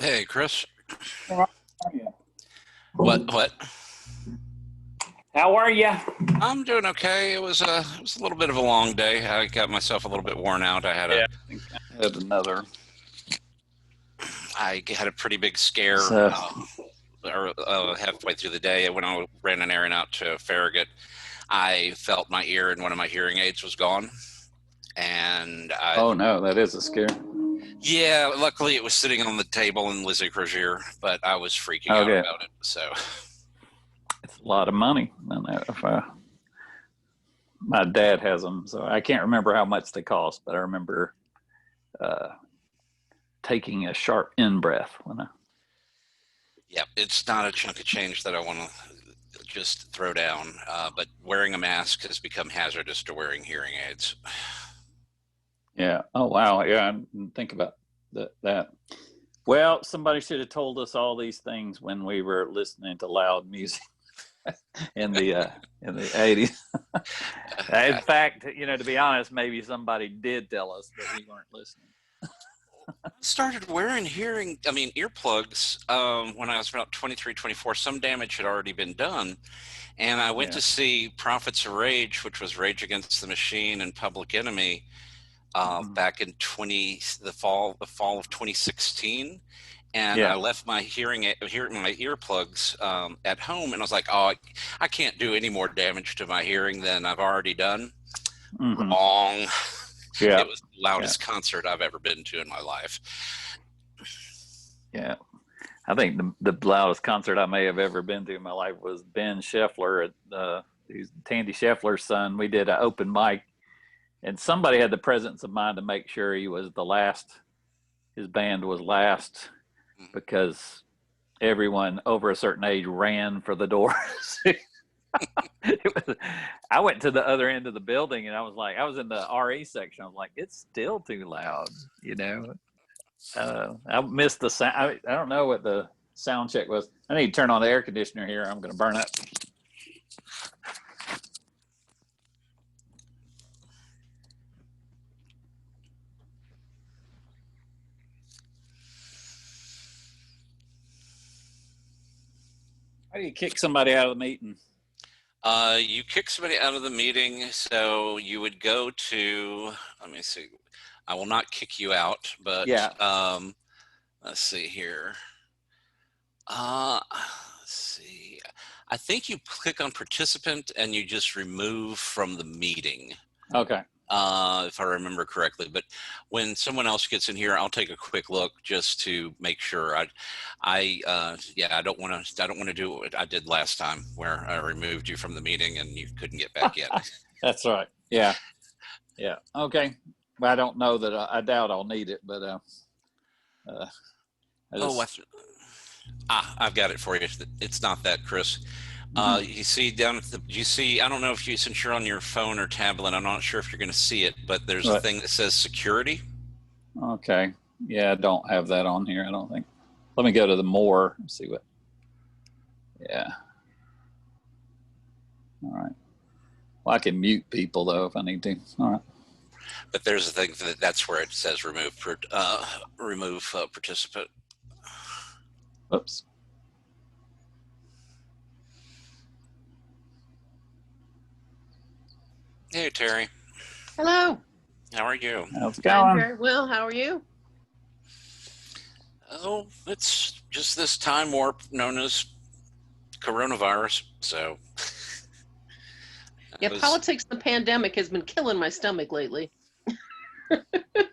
Hey, Chris. How are you? What? How are you? I'm doing okay. It was a little bit of a long day. I got myself a little bit worn out. Yeah, I think I had another. I had a pretty big scare So, halfway through the day when I ran an errand out to Farragut. I felt my ear and one of my hearing aids was gone, and oh no, that is a scare. yeah, luckily it was sitting on the table in Lizzie Crozier, but I was freaking out Okay, about it. So it's a lot of money. If my dad has them, so I can't remember how much they cost, but I remember uh, taking a sharp in breath when I. yeah, it's not a chunk of change that I want to just throw down. But wearing a mask has become hazardous to wearing hearing aids. Yeah. Oh wow. Yeah. I didn't think about that. Well, somebody should have told us all these things when we were listening to loud music in the 80s. In fact, to be honest, maybe somebody did tell us, but we weren't listening. I started wearing earplugs when I was about 23, 24. Some damage had already been done. And I went to see Prophets of Rage, which was Rage Against the Machine and Public Enemy, back in the fall of 2016. And I left my my earplugs at home, and I was like, "Oh, I can't do any more damage to my hearing than I've already done." Mm-hmm. Wrong. Yeah. It was the loudest concert I've ever been to in my life. Yeah. I think the loudest concert I may have ever been to in my life was Ben Scheffler he's Tandy Scheffler's son. We did an open mic, and somebody had the presence of mind to make sure he was the last. His band was last because everyone over a certain age ran for the doors. I went to the other end of the building, and I was in the RE section. I was like, it's still too loud, I missed the sound. I don't know what the sound check was. I need to turn on the air conditioner here. I'm going to burn up. How do you kick somebody out of the meeting? You kick somebody out of the meeting, so you would go to, let me see, I will not kick you out, but let's see here. Let's see. I think you click on participant and you just remove from the meeting. Okay. If I remember correctly, but when someone else gets in here, I'll take a quick look just to make sure. I don't want to do what I did last time, where I removed you from the meeting and you couldn't get back in. That's right. Yeah. Okay. Well, I don't know that. I doubt I'll need it, but I've got it for you. It's not that, Chris. You see down at I don't know since you're on your phone or tablet, I'm not sure if you're going to see it, but there's a thing that says security. Okay. Yeah, I don't have that on here, I don't think. Let me go to the more and see what. Yeah. All right. Well, I can mute people though if I need to. All right. But there's a thing that's where it says remove participant. Oops. Hey, Terry. Hello. How are you? How's it going? I'm very well. How are you? Oh, it's just this time warp known as coronavirus. So, yeah, politics and the pandemic has been killing my stomach lately. It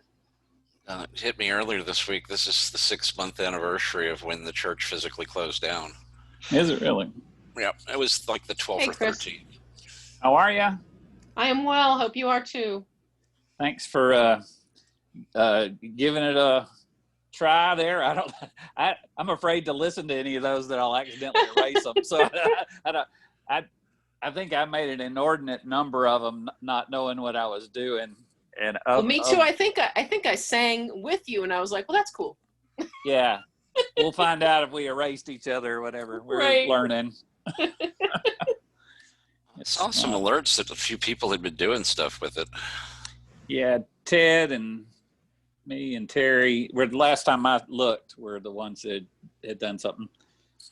hit me earlier this week. This is the 6-month anniversary of when the church physically closed down. Is it really? Yeah, it was like the 12th or 13th. How are you? I am well. Hope you are too. Thanks for giving it a try there. I'm afraid to listen to any of those that I'll accidentally erase them. So I think I made an inordinate number of them, not knowing what I was doing. And me too. I think I sang with you, and I was like, well, that's cool. Yeah, we'll find out if we erased each other or whatever. We're learning. I saw some alerts that a few people had been doing stuff with it. Yeah, Ted and me and Terry, were the last time I looked, were the ones that had done something.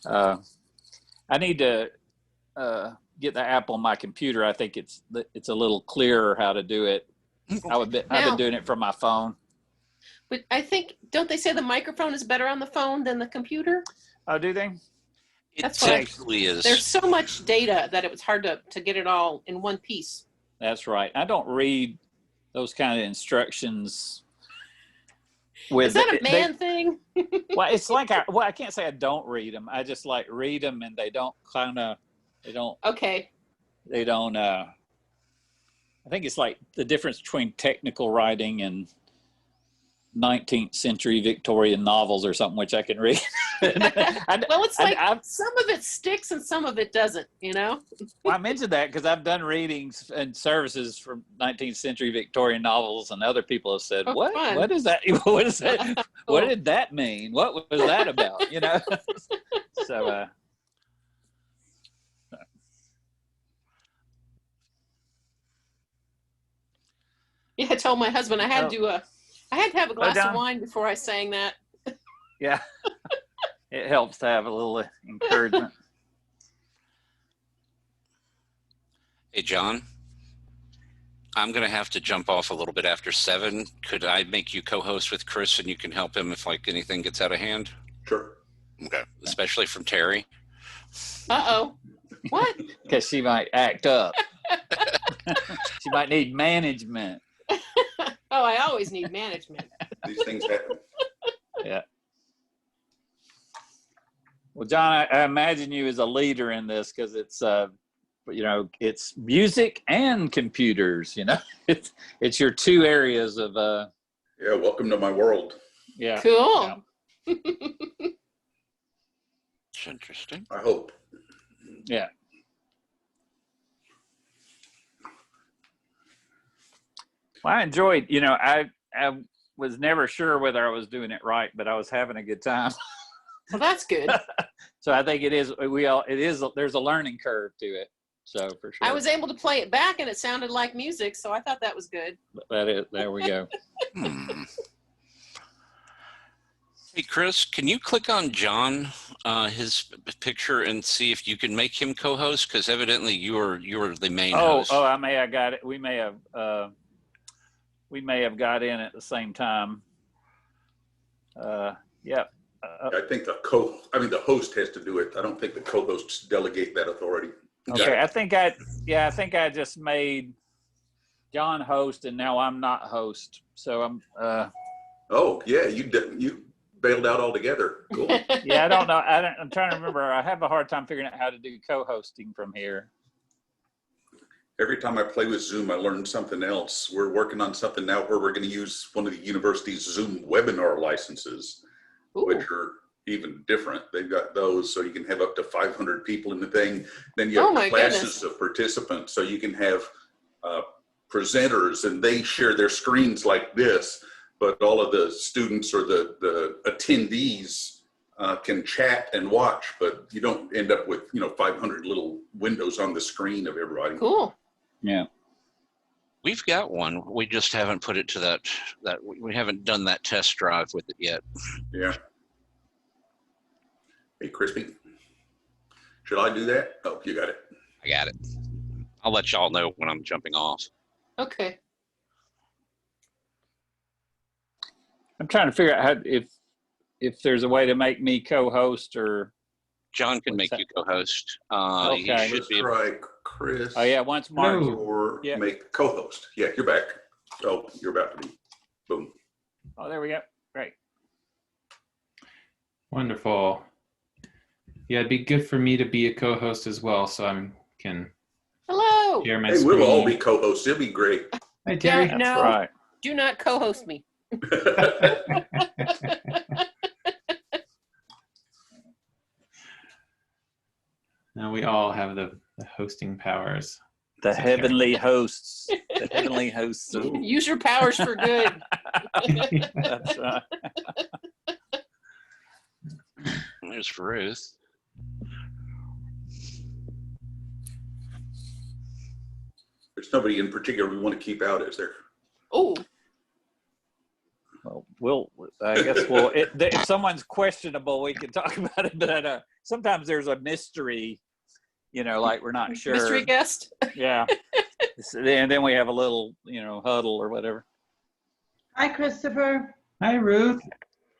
I need to get the app on my computer. I think it's a little clearer how to do it. I've been doing it from my phone. But I think, don't they say the microphone is better on the phone than the computer? Oh, do they? It actually is. There's so much data that it was hard to get it all in one piece. That's right. I don't read those kind of instructions. Is that a man thing? Well, it's like I can't say I don't read them. I just like read them, and they don't. Okay. They don't. I think it's like the difference between technical writing and 19th century Victorian novels or something, which I can read. Well, it's like some of it sticks and some of it doesn't, you know? Well, I mentioned that because I've done readings and services from 19th century Victorian novels, and other people have said, Fun. What is that? What is that? What did that mean? What was that about? You know? So, yeah, I told my husband I had to have a glass of wine before I sang that. Yeah. It helps to have a little encouragement. Hey, John, I'm going to have to jump off a little bit after 7. Could I make you co-host with Chris, and you can help him if like anything gets out of hand? Sure. Okay. Especially from Terry. Uh-oh. What? Because she might act up. She might need management. Oh, I always need management. These things happen. Yeah. Well, John, I imagine you as a leader in this because it's, it's music and computers. You know, it's your two areas of. Yeah, welcome to my world. Yeah. Cool. Yeah. It's interesting. I hope. Yeah. Well, I enjoyed. I was never sure whether I was doing it right, but I was having a good time. Well, that's good. So I think it is. There's a learning curve to it. So for sure. I was able to play it back, and it sounded like music, so I thought that was good. There we go. Hey, Chris, can you click on John, his picture, and see if you can make him co-host? Because evidently you are the main host. Oh, I may have got it. We may have got in at the same time. Yep. I think the host has to do it. I don't think the co-hosts delegate that authority. Okay, I think I just made John host, and now I'm not host. So I'm. Oh yeah, you bailed out altogether. Cool. Yeah, I don't know. I'm trying to remember. I have a hard time figuring out how to do co-hosting from here. Every time I play with Zoom, I learn something else. We're working on something now where we're going to use one of the university's Zoom webinar licenses, which are even different. They've got those, so you can have up to 500 people in the thing. Then you have classes of participants, so you can have presenters, and they share their screens like this, but all of the students or the attendees can chat and watch, but you don't end up with 500 little windows on the screen of everybody. Cool. Yeah. We've got one. We just haven't put it to that we haven't done that test drive with it yet. Yeah. Hey, Crispy, should I do that? Oh, you got it. I got it. I'll let y'all know when I'm jumping off. Okay. I'm trying to figure out how if there's a way to make me co-host or. John can make you co-host. Okay. He should be. Right, Chris. Oh yeah, once Mark. Or make co-host. Yeah, you're back. Oh, you're about to be. Boom. Oh, there we go. Great. Wonderful. Yeah, it'd be good for me to be a co-host as well, so I can Hello. share my Hey, screen. we'll all be co-hosts. It'll be great. Hi, Terry. That's No. right. Do not co-host me. Now we all have the hosting powers. The heavenly hosts. The heavenly hosts. Use your powers for good. That's right. There's Ruth. There's nobody in particular we want to keep out, is there? Oh, Well, I guess if someone's questionable, we can talk about it. But sometimes there's a mystery, like we're not sure. Mystery guest. Yeah. And then we have a little, huddle or whatever. Hi, Christopher. Hi, Ruth.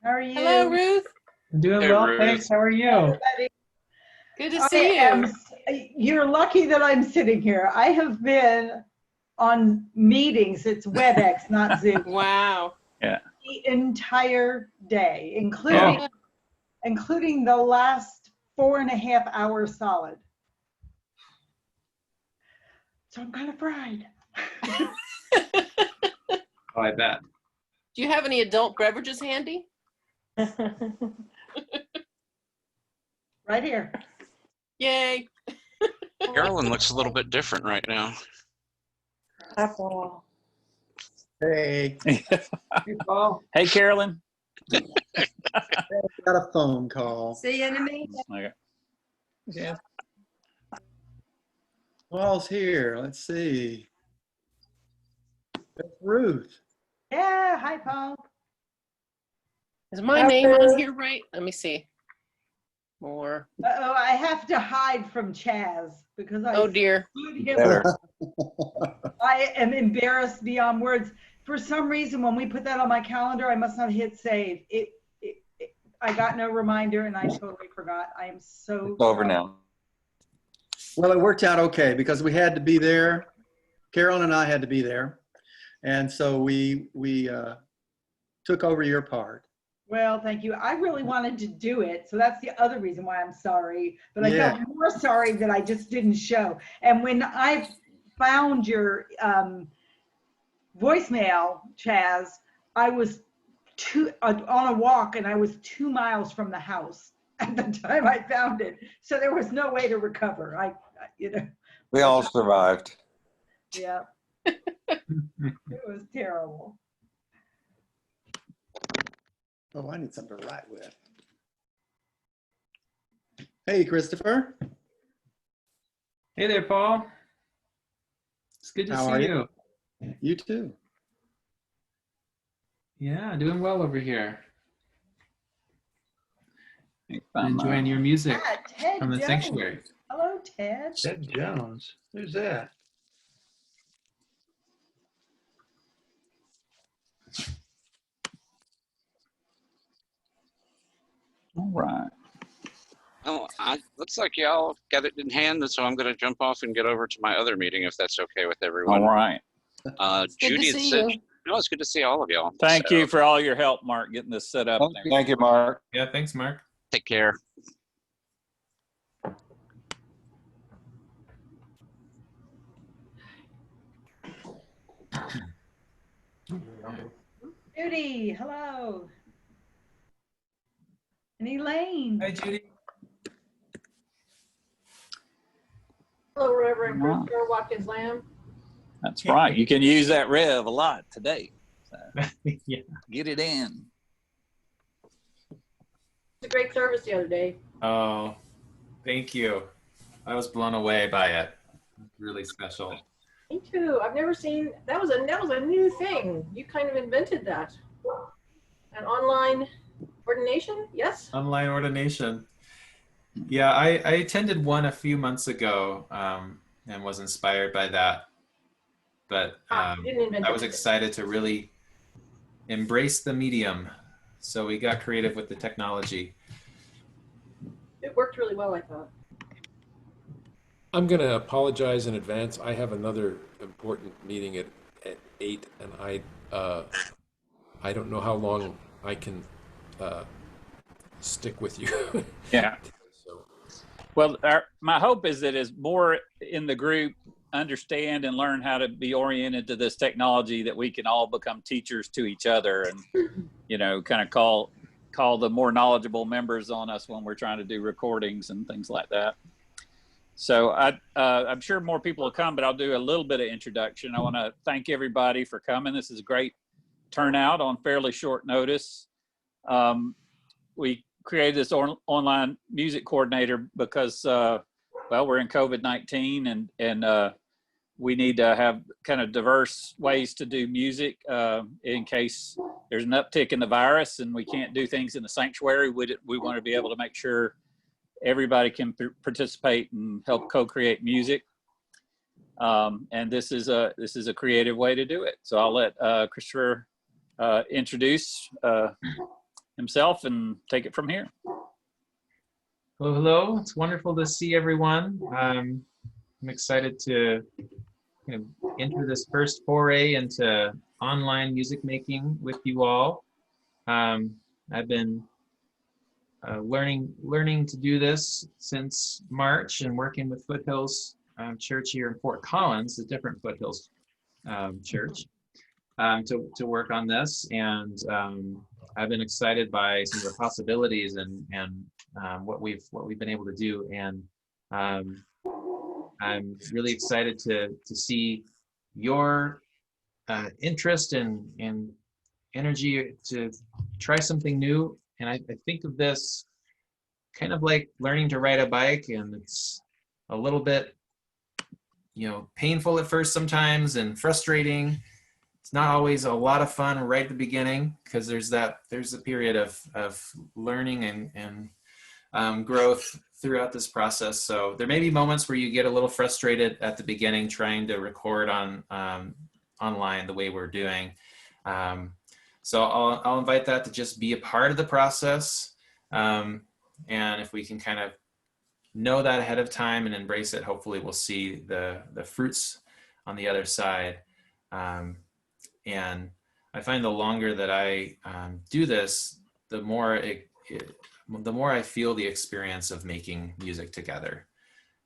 How are you? Hello, Ruth. I'm doing Hey, well, Ruth. thanks. How are you? Everybody. Good to see you. You're lucky that I'm sitting here. I have been on meetings. It's WebEx, not Zoom, Wow. the entire day, including the last 4.5 hours solid. So I'm kind of fried. Oh, I bet. Do you have any adult beverages handy? Right here. Yay. Carolyn looks a little bit different right now. Hey, Hey, Paul. Carolyn. Got a phone call. See you in a minute. Okay. Yeah. Paul's here. Let's see. That's Ruth. Yeah, hi, Paul. Is my name on here right? Let me see. More. Uh-oh, I have to hide from Chaz because I Oh dear. exclude him. Better. I am embarrassed beyond words. For some reason, when we put that on my calendar, I must not hit save. I got no reminder and I totally forgot. I am so It's over now. Well, it worked out okay because we had to be there. Carolyn and I had to be there. And so we took over your part. Well, thank you. I really wanted to do it. So that's the other reason why I'm sorry. But I Yeah. felt more sorry that I just didn't show. And when I found your voicemail, Chaz, I was on a walk and I was 2 miles from the house at the time I found it. So there was no way to recover. We all survived. Yeah. It was terrible. Oh, I need something to write with. Hey, Christopher. Hey there, Paul. It's good to How see are you. You too. Yeah, doing well over here. I'm, Enjoying your music Ted from the Jones. sanctuary. Hello, Ted. Ted Jones. Who's that? all right. Oh, looks like y'all got it in hand, and so I'm going to jump off and get over to my other meeting if that's okay with everyone. All right. Good to Judy had see said, you. no, it's good to see all of y'all. Thank So, you for all your help, Mark, getting this set up. and Thank you, Mark. Yeah, thanks, Mark. Take care. Judy, hello. And Elaine. Hi, Judy. Hello, Reverend Wow. Christopher Watkins Lamb. That's right. You can use that rev a lot today. So Yeah. get it in. It's a great service the other day. Oh, thank you. I was blown away by it. Really special. Me too. I've never seen that was a new thing. You kind of invented that. An online ordination, yes? Online ordination. Yeah, I attended one a few months ago and was inspired by that. But Didn't invent I it. was excited to really embrace the medium. So we got creative with the technology. It worked really well, I thought. I'm going to apologize in advance. I have another important meeting at 8, and I don't know how long I can stick with you. Yeah. So, Well, my hope is that as more in the group understand and learn how to be oriented to this technology, that we can all become teachers to each other and, kind of call the more knowledgeable members on us when we're trying to do recordings and things like that. So I'm sure more people will come, but I'll do a little bit of introduction. I want to thank everybody for coming. This is a great turnout on fairly short notice. We created this online music coordinator because, we're in COVID-19 and we need to have kind of diverse ways to do music in case there's an uptick in the virus and we can't do things in the sanctuary. We want to be able to make sure everybody can participate and help co-create music. And this is a creative way to do it. So I'll let Christopher introduce himself and take it from here. Hello, hello. It's wonderful to see everyone. I'm excited to enter this first foray into online music making with you all. I've been learning to do this since March and working with Foothills Church here in Fort Collins, a different Foothills church, to work on this. And I've been excited by some of the possibilities and what we've been able to do. And I'm really excited to see your interest and energy to try something new. And I think of this kind of like learning to ride a bike, and it's a little bit, painful at first sometimes and frustrating. It's not always a lot of fun right at the beginning, because there's a period of learning and growth throughout this process. So there may be moments where you get a little frustrated at the beginning trying to record on online the way we're doing. So I'll invite that to just be a part of the process. And if we can kind of know that ahead of time and embrace it, hopefully we'll see the fruits on the other side. And I find the longer that I do this, the more I feel the experience of making music together.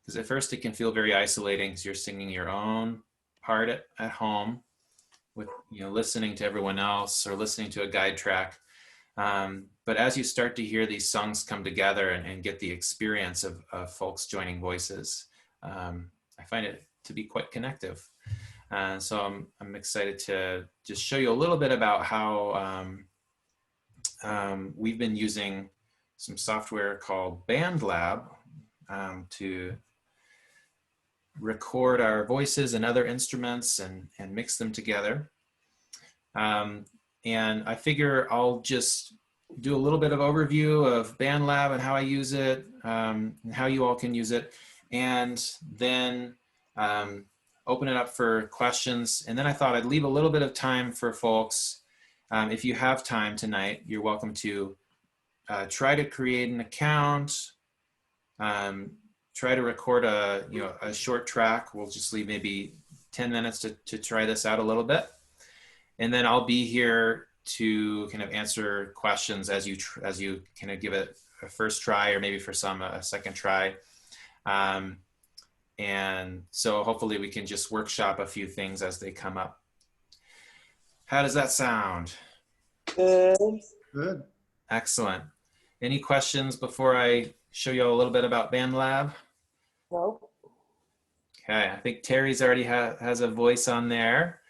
Because at first it can feel very isolating, because you're singing your own part at home with listening to everyone else or listening to a guide track. But as you start to hear these songs come together and get the experience of folks joining voices, I find it to be quite connective. So I'm excited to just show you a little bit about how we've been using some software called BandLab to record our voices and other instruments and mix them together. And I figure I'll just do a little bit of overview of BandLab and how I use it, and how you all can use it, and then open it up for questions. And then I thought I'd leave a little bit of time for folks. If you have time tonight, you're welcome to try to create an account, try to record a short track. We'll just leave maybe 10 minutes to try this out a little bit. And then I'll be here to kind of answer questions as you kind of give it a first try, or maybe for some a second try. And so hopefully we can just workshop a few things as they come up. How does that sound? Good. Good. Excellent. Any questions before I show you all a little bit about BandLab? No. Okay, I think Terry's already has a voice on there.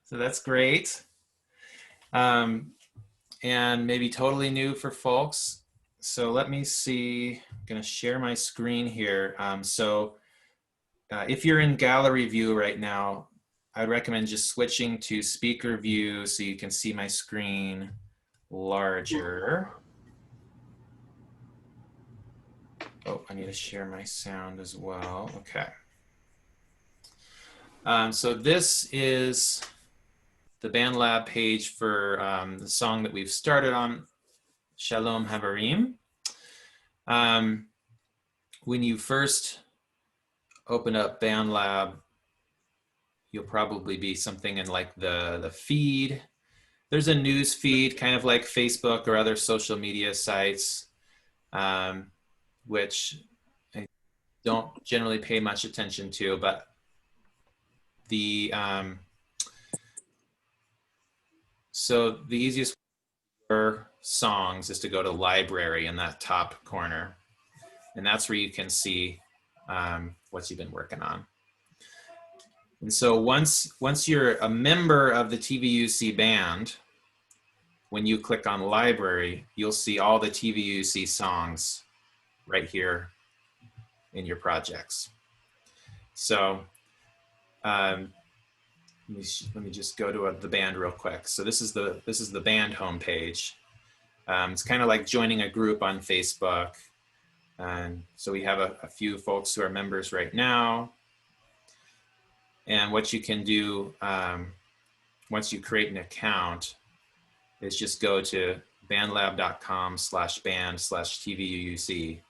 So that's great. And maybe totally new for folks. So let me see, I'm gonna share my screen here. If you're in gallery view right now, I'd recommend just switching to speaker view so you can see my screen larger. Oh, I need to share my sound as well. Okay. So this is the BandLab page for the song that we've started on, Shalom Havarim. When you first open up BandLab, you'll probably be something in like the feed. There's a news feed, kind of like Facebook or other social media sites, which I don't generally pay much attention to, but so the easiest for songs is to go to library in that top corner. And that's where you can see what you've been working on. And so once you're a member of the TVUC band, when you click on library, you'll see all the TVUC songs right here in your projects. So let me just go to the band real quick. So this is the band homepage. It's kind of like joining a group on Facebook. And so we have a few folks who are members right now. And what you can do once you create an account is just go to bandlab.com/band/TVUUC.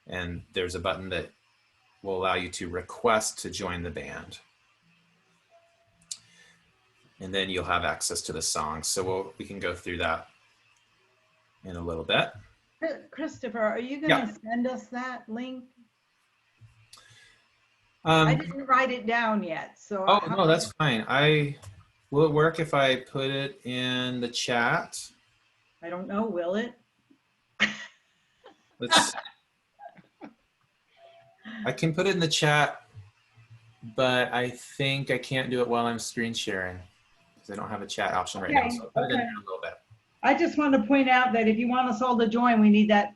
And there's a button that will allow you to request to join the band. And then you'll have access to the songs. So we can go through that in a little bit. Christopher, are you going to send us that link? I didn't write it down yet. So no, that's fine. Will it work if I put it in the chat? I don't know. Will it? I can put it in the chat, but I think I can't do it while I'm screen sharing because I don't have a chat option right now. So I'll put it in there a little bit. I just want to point out that if you want us all to join, we need that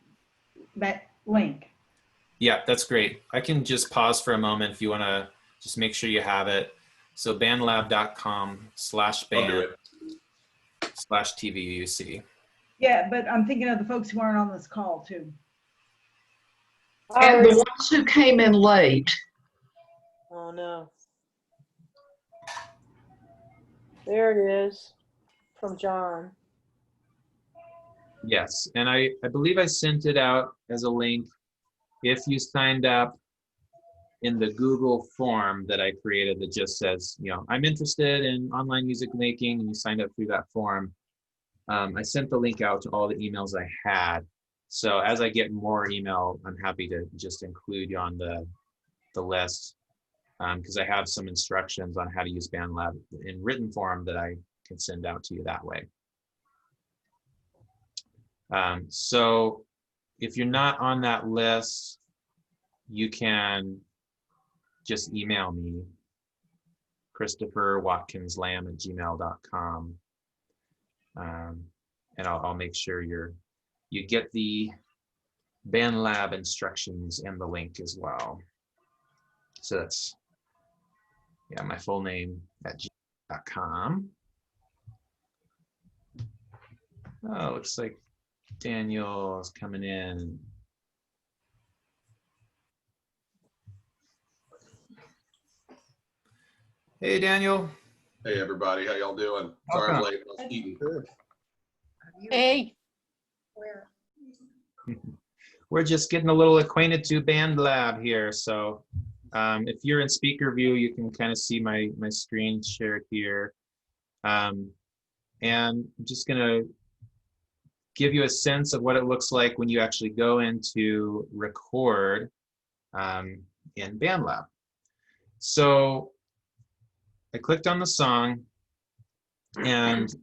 link. Yeah, that's great. I can just pause for a moment if you want to just make sure you have it. So bandlab.com/band/TVUC. Yeah, but I'm thinking of the folks who aren't on this call too. And the ones who came in late. Oh no. There it is from John. Yes, and I believe I sent it out as a link if you signed up in the Google form that I created that just says, I'm interested in online music making, and you signed up through that form. I sent the link out to all the emails I had. So as I get more email, I'm happy to just include you on the list because I have some instructions on how to use BandLab in written form that I can send out to you that way. So if you're not on that list, you can just email me, ChristopherWatkinsLamb@gmail.com. And I'll make sure you get the BandLab instructions and the link as well. So that's, my full name @gmail.com. Oh, looks like Daniel is coming in. Hey, Daniel. Hey, everybody. How y'all doing? Sorry I'm late. I was eating. Hey. We're just getting a little acquainted to BandLab here. So if you're in speaker view, you can kind of see my screen shared here. And I'm just going to give you a sense of what it looks like when you actually go into record in BandLab. So I clicked on the song, and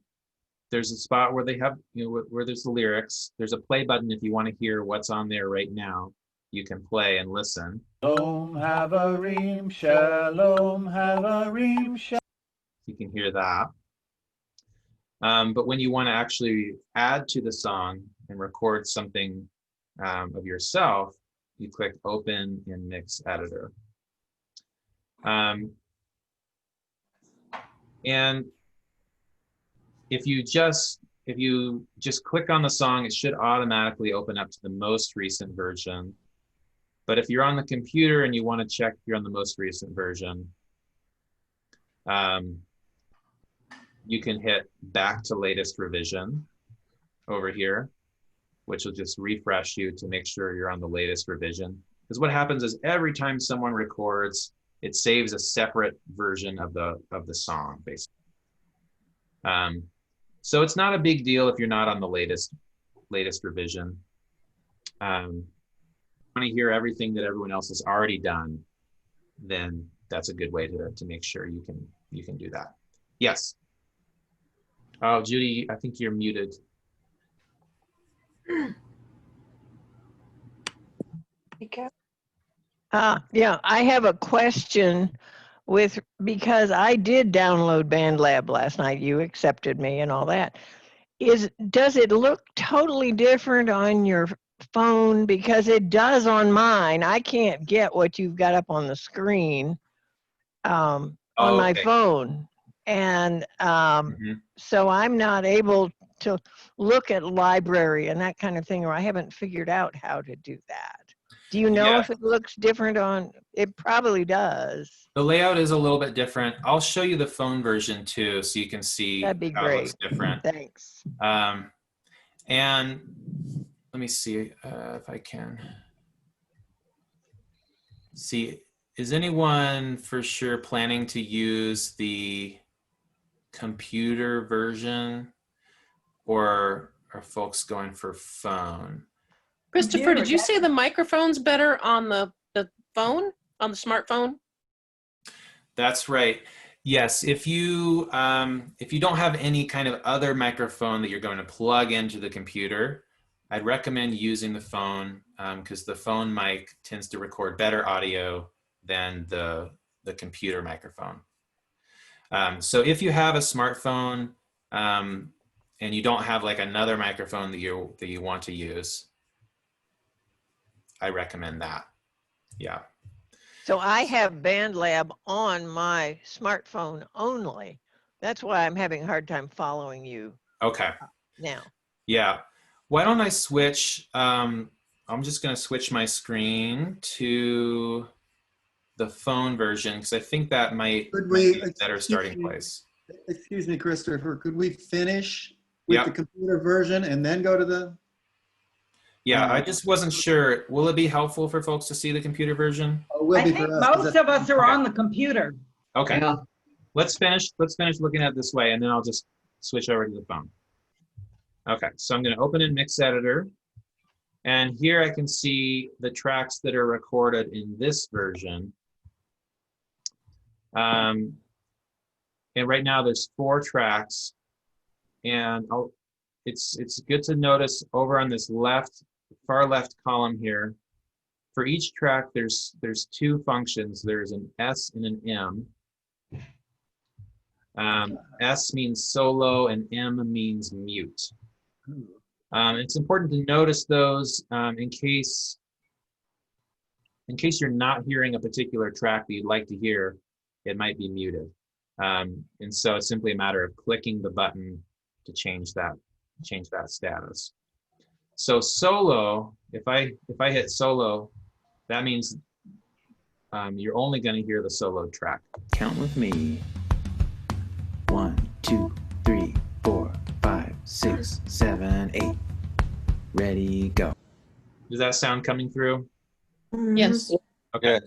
there's a spot where they have, where there's the lyrics. There's a play button if you want to hear what's on there right now. You can play and listen. Shalom Havarim, Shalom Havarim, Shalom. You can hear that. But when you want to actually add to the song and record something of yourself, you click Open in Mix Editor. And if you just click on the song, it should automatically open up to the most recent version. But if you're on the computer and you want to check if you're on the most recent version, you can hit back to latest revision over here, which will just refresh you to make sure you're on the latest revision. Because what happens is every time someone records, it saves a separate version of the song, basically. So it's not a big deal if you're not on the latest revision. Want to hear everything that everyone else has already done, then that's a good way to make sure you can do that. Yes. Oh, Judy, I think you're muted. Yeah, I have a question because I did download BandLab last night. You accepted me and all that. Does it look totally different on your phone? Because it does on mine. I can't get what you've got up on the screen. on my okay. phone. And so I'm not able to look at library and that kind of thing, or I haven't figured out how to do that. Do you know if it looks different on, it probably does. The layout is a little bit different. I'll show you the phone version too, so you can see That'd be how it looks great. different. Thanks. And let me see if I can see. Is anyone for sure planning to use the computer version, or are folks going for phone? Christopher, did you say the microphone's better on the phone, on the smartphone? That's right. Yes, if you don't have any kind of other microphone that you're going to plug into the computer, I'd recommend using the phone because the phone mic tends to record better audio than the computer microphone. So if you have a smartphone and you don't have like another microphone that you want to use, I recommend that. Yeah. So I have BandLab on my smartphone only. That's why I'm having a hard time following you. Okay. Now. Yeah. Why don't I switch? I'm just going to switch my screen to the phone version because I think that might be a better starting place. Excuse me, Christopher. Could we finish with the computer version and then go to the? Yeah, I just wasn't sure. Will it be helpful for folks to see the computer version? I think most of us are on the computer. Okay. Yeah. Let's finish looking at it this way, and then I'll just switch over to the phone. Okay, so I'm going to open in Mix Editor, and here I can see the tracks that are recorded in this version. And right now there's 4 tracks, and it's good to notice over on this far left column here, for each track there's 2 functions. There's an S and an M. S means solo and M means mute. It's important to notice those in case you're not hearing a particular track that you'd like to hear, it might be muted. And so it's simply a matter of clicking the button to change that status. So solo, if I hit solo, that means you're only going to hear the solo track. Count with me. 1, 2, 3, 4, 5, 6, 7, 8. Ready, go. Does that sound coming through? Yes. Okay.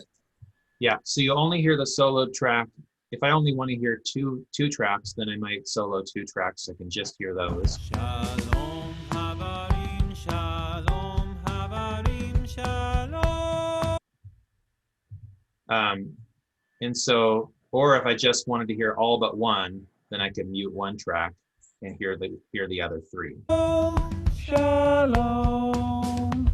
Yeah, so you only hear the solo track. If I only want to hear two tracks, then I might solo 2 tracks. I can just hear those. Shalom, Havarim, Shalom, Havarim, Shalom. And so, or if I just wanted to hear all but one, then I could mute 1 track and hear the other 3. Shalom,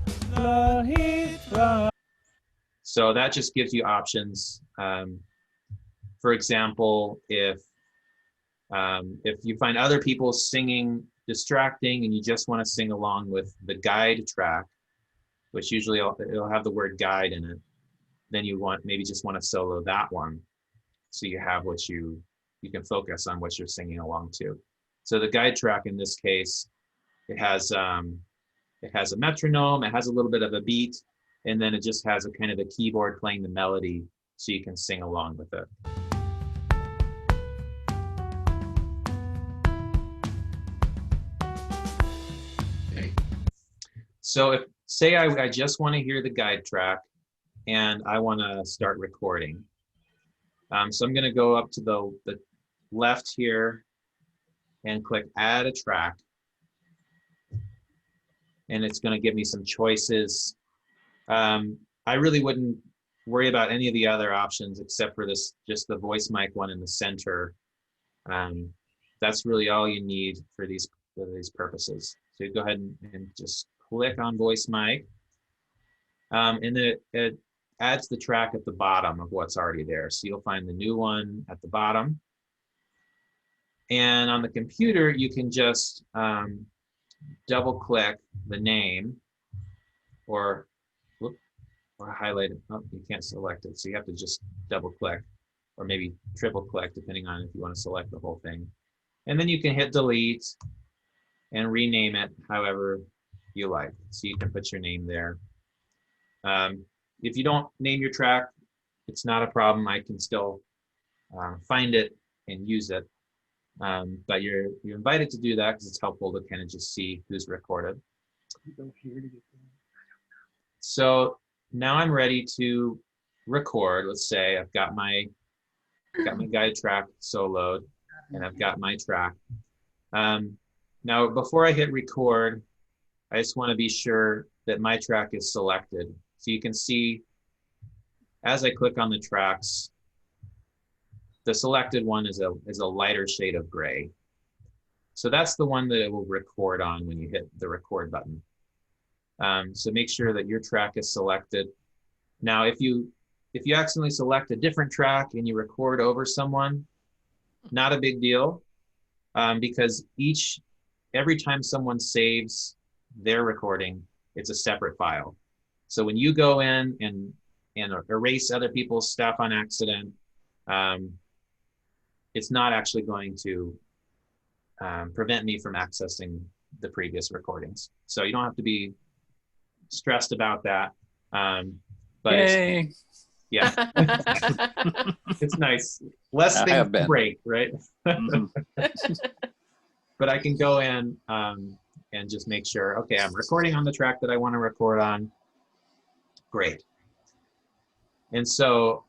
So that just gives you options. For example, if you find other people singing distracting and you just want to sing along with the guide track, which usually it'll have the word guide in it, then you maybe just want to solo that one, so you have what you can focus on what you're singing along to. So the guide track in this case, it has a metronome, it has a little bit of a beat, and then it just has a kind of a keyboard playing the melody, so you can sing along with it. So if, say I just want to hear the guide track and I want to start recording. So I'm going to go up to the left here and click add a track. And it's going to give me some choices. I really wouldn't worry about any of the other options except for this, just the voice mic one in the center. That's really all you need for these purposes. So you go ahead and just click on voice mic. And then it adds the track at the bottom of what's already there. So you'll find the new one at the bottom. And on the computer, you can just double click the name or highlight it. Oh, you can't select it, so you have to just double click. or maybe triple click, depending on if you want to select the whole thing. And then you can hit delete and rename it however you like. So you can put your name there. If you don't name your track, it's not a problem. I can still find it and use it. But you're invited to do that because it's helpful to kind of just see who's recorded. So now I'm ready to record. Let's say I've got my guide track soloed, and I've got my track. Now, before I hit record, I just want to be sure that my track is selected. So you can see as I click on the tracks, the selected one is a lighter shade of gray. So that's the one that it will record on when you hit the record button. So make sure that your track is selected. Now, if you accidentally select a different track and you record over someone, not a big deal, because every time someone saves their recording, it's a separate file. So when you go in and erase other people's stuff on accident, it's not actually going to prevent me from accessing the previous recordings. So you don't have to be stressed about that. But Yay. yeah, it's nice. Less things to break, right? But I can go in and just make sure, okay, I'm recording on the track that I want to record on. Great. And so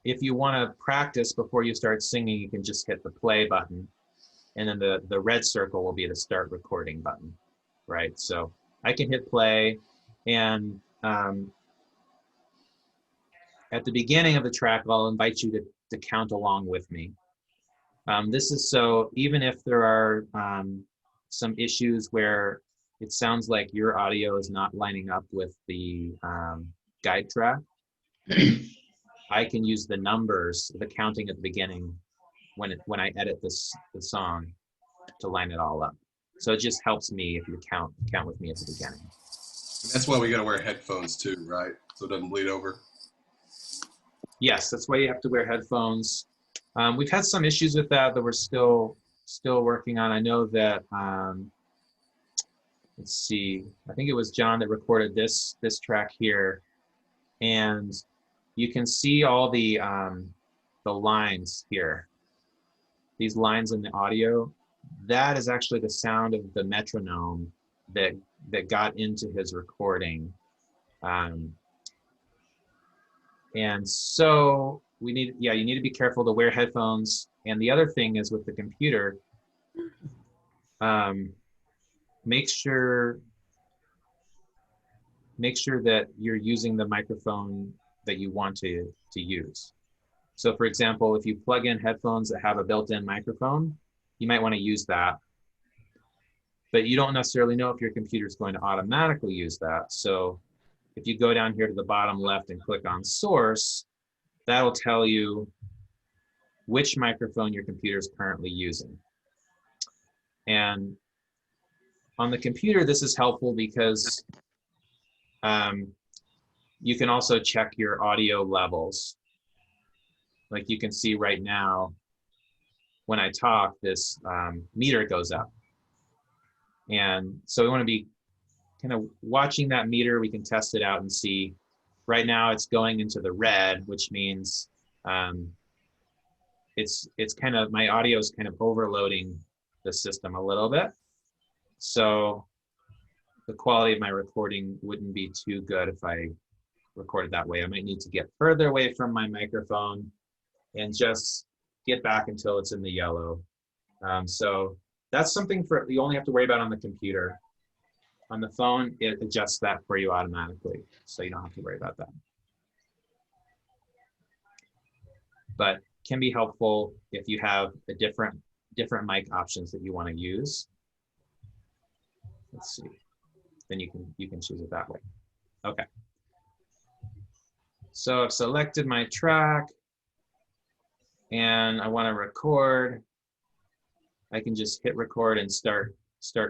if you want to practice before you start singing, you can just hit the play button. And then the red circle will be the start recording button, right? So I can hit play, and at the beginning of the track, I'll invite you to count along with me. This is so even if there are some issues where it sounds like your audio is not lining up with the guide track, I can use the numbers, the counting at the beginning when I edit the song to line it all up. So it just helps me if you count with me at the beginning. That's why we got to wear headphones too, right? So it doesn't bleed over. Yes, that's why you have to wear headphones. We've had some issues with that we're still working on. I know that, let's see, I think it was John that recorded this track here, and you can see all the lines here. These lines in the audio, that is actually the sound of the metronome that got into his recording. And so you need to be careful to wear headphones. And the other thing is with the computer, make sure that you're using the microphone that you want to use. So for example, if you plug in headphones that have a built-in microphone, you might want to use that. But you don't necessarily know if your computer is going to automatically use that. So if you go down here to the bottom left and click on source, that'll tell you which microphone your computer is currently using. And on the computer, this is helpful because you can also check your audio levels. Like you can see right now, when I talk, this meter goes up. And so we want to be kind of watching that meter. We can test it out and see. Right now it's going into the red, which means it's kind of, my audio is kind of overloading the system a little bit. So the quality of my recording wouldn't be too good if I recorded that way. I might need to get further away from my microphone and just get back until it's in the yellow. So that's something you only have to worry about on the computer. On the phone, it adjusts that for you automatically, so you don't have to worry about that. But can be helpful if you have a different mic options that you want to use. Let's see. Then you can choose it that way. Okay. So I've selected my track and I want to record. I can just hit record and start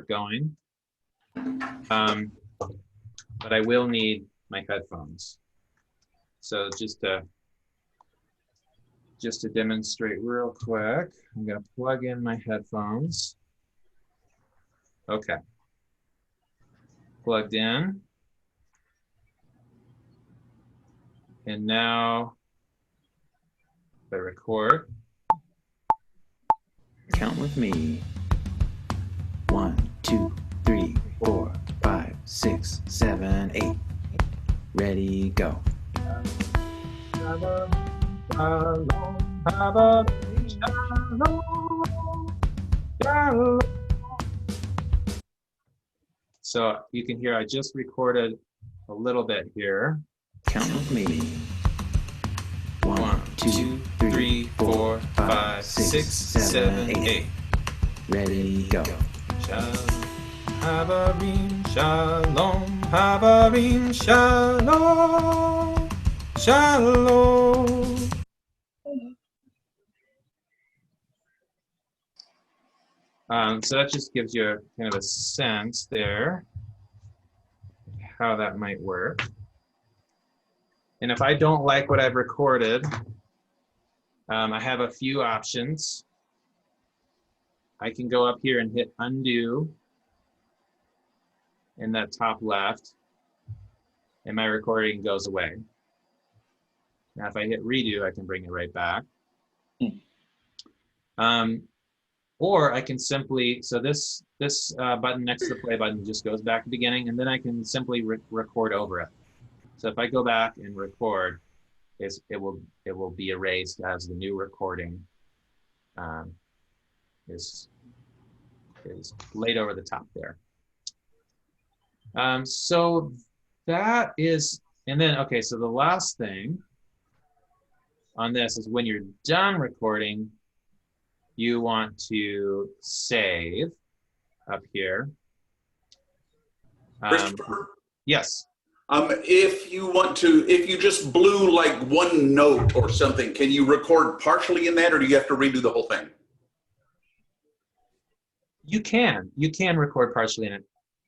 going. But I will need my headphones. So just to just to demonstrate real quick, I'm going to plug in my headphones. Okay. Plugged in. And now I record. Count with me. 1, 2, 3, 4, 5, 6, 7, 8. Ready, go. So you can hear I just recorded a little bit here. Count with me. 1, 2, 3, 4, 5, 6, 7, 8. Ready, go. Havarim shalom, havarim shalom, shalom. So that just gives you kind of a sense there how that might work. And if I don't like what I've recorded, I have a few options. I can go up here and hit undo in that top left, and my recording goes away. Now if I hit redo, I can bring it right back. Or I can simply, so this button next to the play button just goes back to the beginning, and then I can simply record over it. So if I go back and record, it will be erased as the new recording is laid over the top there. So that is, and then, okay, so the last thing on this is when you're done recording, you want to save up here. Christopher? Yes. If you just blew like one note or something, can you record partially in that, or do you have to redo the whole thing? You can record partially in it.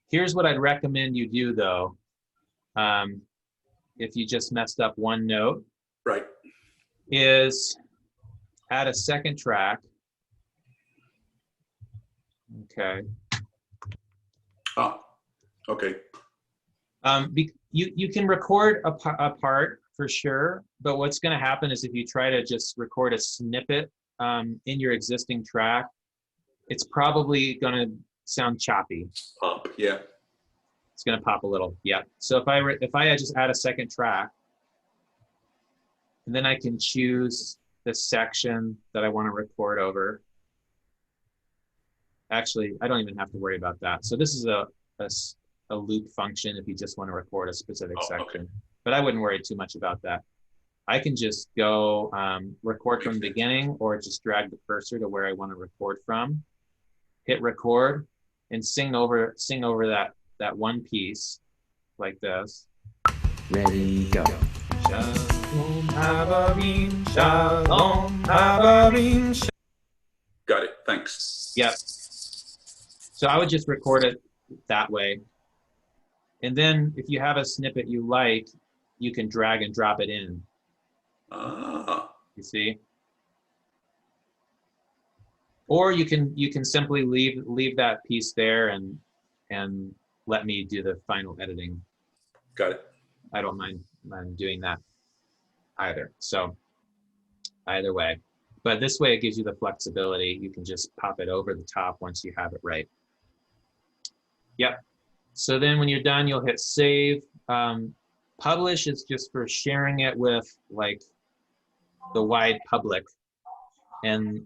Here's what I'd recommend you do though. If you just messed up one note, right, is add a second track. Okay. Oh, okay. You can record a part for sure, but what's going to happen is if you try to just record a snippet in your existing track, it's probably going to sound choppy. Pop, yeah. It's going to pop a little, yeah. So if I just add a second track, and then I can choose the section that I want to record over. Actually, I don't even have to worry about that. So this is a loop function if you just want to record a specific section. Okay. But I wouldn't worry too much about that. I can just go record from the beginning, or just drag the cursor to where I want to record from, hit record, and sing over that one piece like this. Ready, go. Shalom, havarim, shalom, havarim, shalom. Got it, thanks. Yep. So I would just record it that way. And then if you have a snippet you like, you can drag and drop it in. You see? Or you can simply leave that piece there and let me do the final editing. Got it. I don't mind doing that either. So either way. But this way it gives you the flexibility. You can just pop it over the top once you have it right. Yep. So then when you're done, you'll hit save. Publish is just for sharing it with like the wide public. And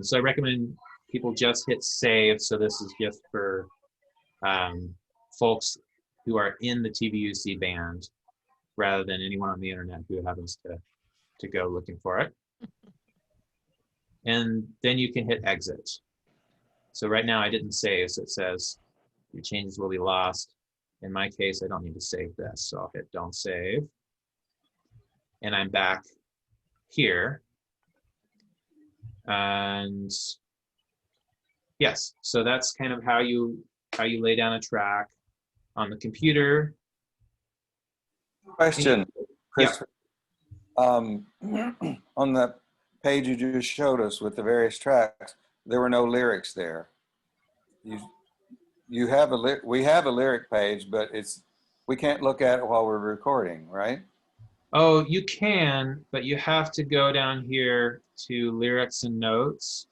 so I recommend people just hit save. So this is just for folks who are in the TVUC band rather than anyone on the internet who happens to go looking for it. And then you can hit exit. So right now I didn't save, so it says your changes will be lost. In my case, I don't need to save this, so I'll hit don't save. And I'm back here. And yes, so that's kind of how you lay down a track on the computer. Question, Chris. Yeah. On the page you just showed us with the various tracks, there were no lyrics there. We have a lyric page, but we can't look at it while we're recording, right? Oh, you can, but you have to go down here to lyrics and notes.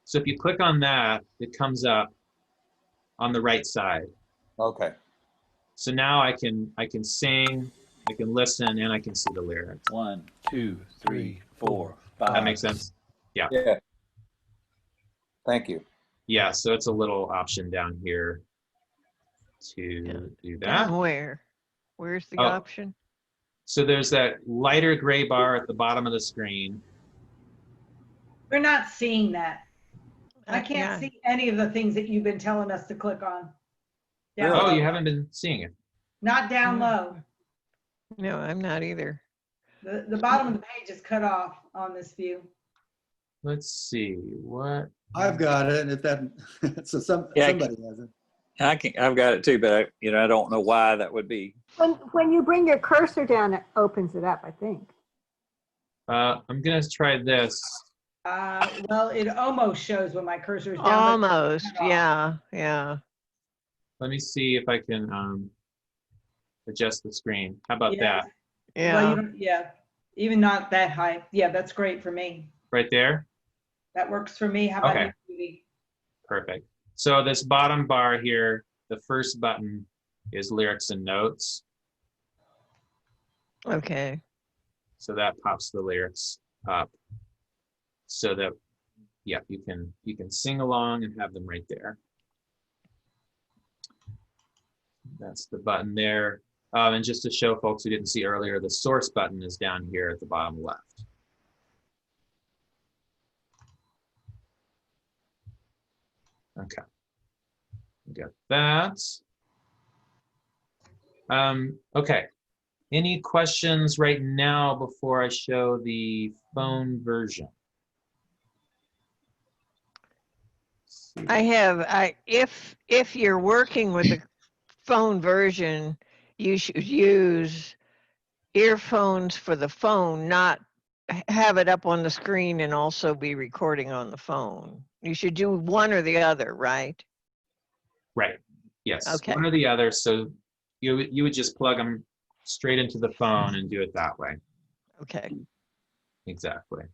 So if you click on that, it comes up on the right side. Okay. So now I can sing, I can listen, and I can see the lyrics. 1, 2, 3, 4, 5. That makes sense? Yeah. Yeah. Thank you. Yeah, so it's a little option down here to do that. Down where? Where's the Oh. option? So there's that lighter gray bar at the bottom of the screen. We're not seeing that. I can't Yeah. see any of the things that you've been telling us to click on. Down Oh, low. you haven't been seeing it. Not down low. No, I'm not either. The bottom of the page is cut off on this view. Let's see, what? I've got it. If that, so Yeah, somebody has it. I've got it too, but I don't know why that would be. When you bring your cursor down, it opens it up, I think. I'm gonna try this. Well, it almost shows when my cursor is down. but it's Almost, cut off. yeah. Let me see if I can adjust the screen. How about Yeah. that? Well, you don't, yeah, even not that high. Yeah, that's great for me. Right there? That works for me. How about Okay. you, Judy? Perfect. So this bottom bar here, the first button is lyrics and notes. Okay. So that pops the lyrics up so that, yeah, you can sing along and have them right there. That's the button there. And just to show folks who didn't see earlier, the source button is down here at the bottom left. Okay, we got that. Okay, any questions right now before I show the phone version? If you're working with the phone version, you should use earphones for the phone, not have it up on the screen and also be recording on the phone. You should do one or the other, right? Right, yes, Okay. one or the other. So you would just plug them straight into the phone and do it that way. Okay. Exactly.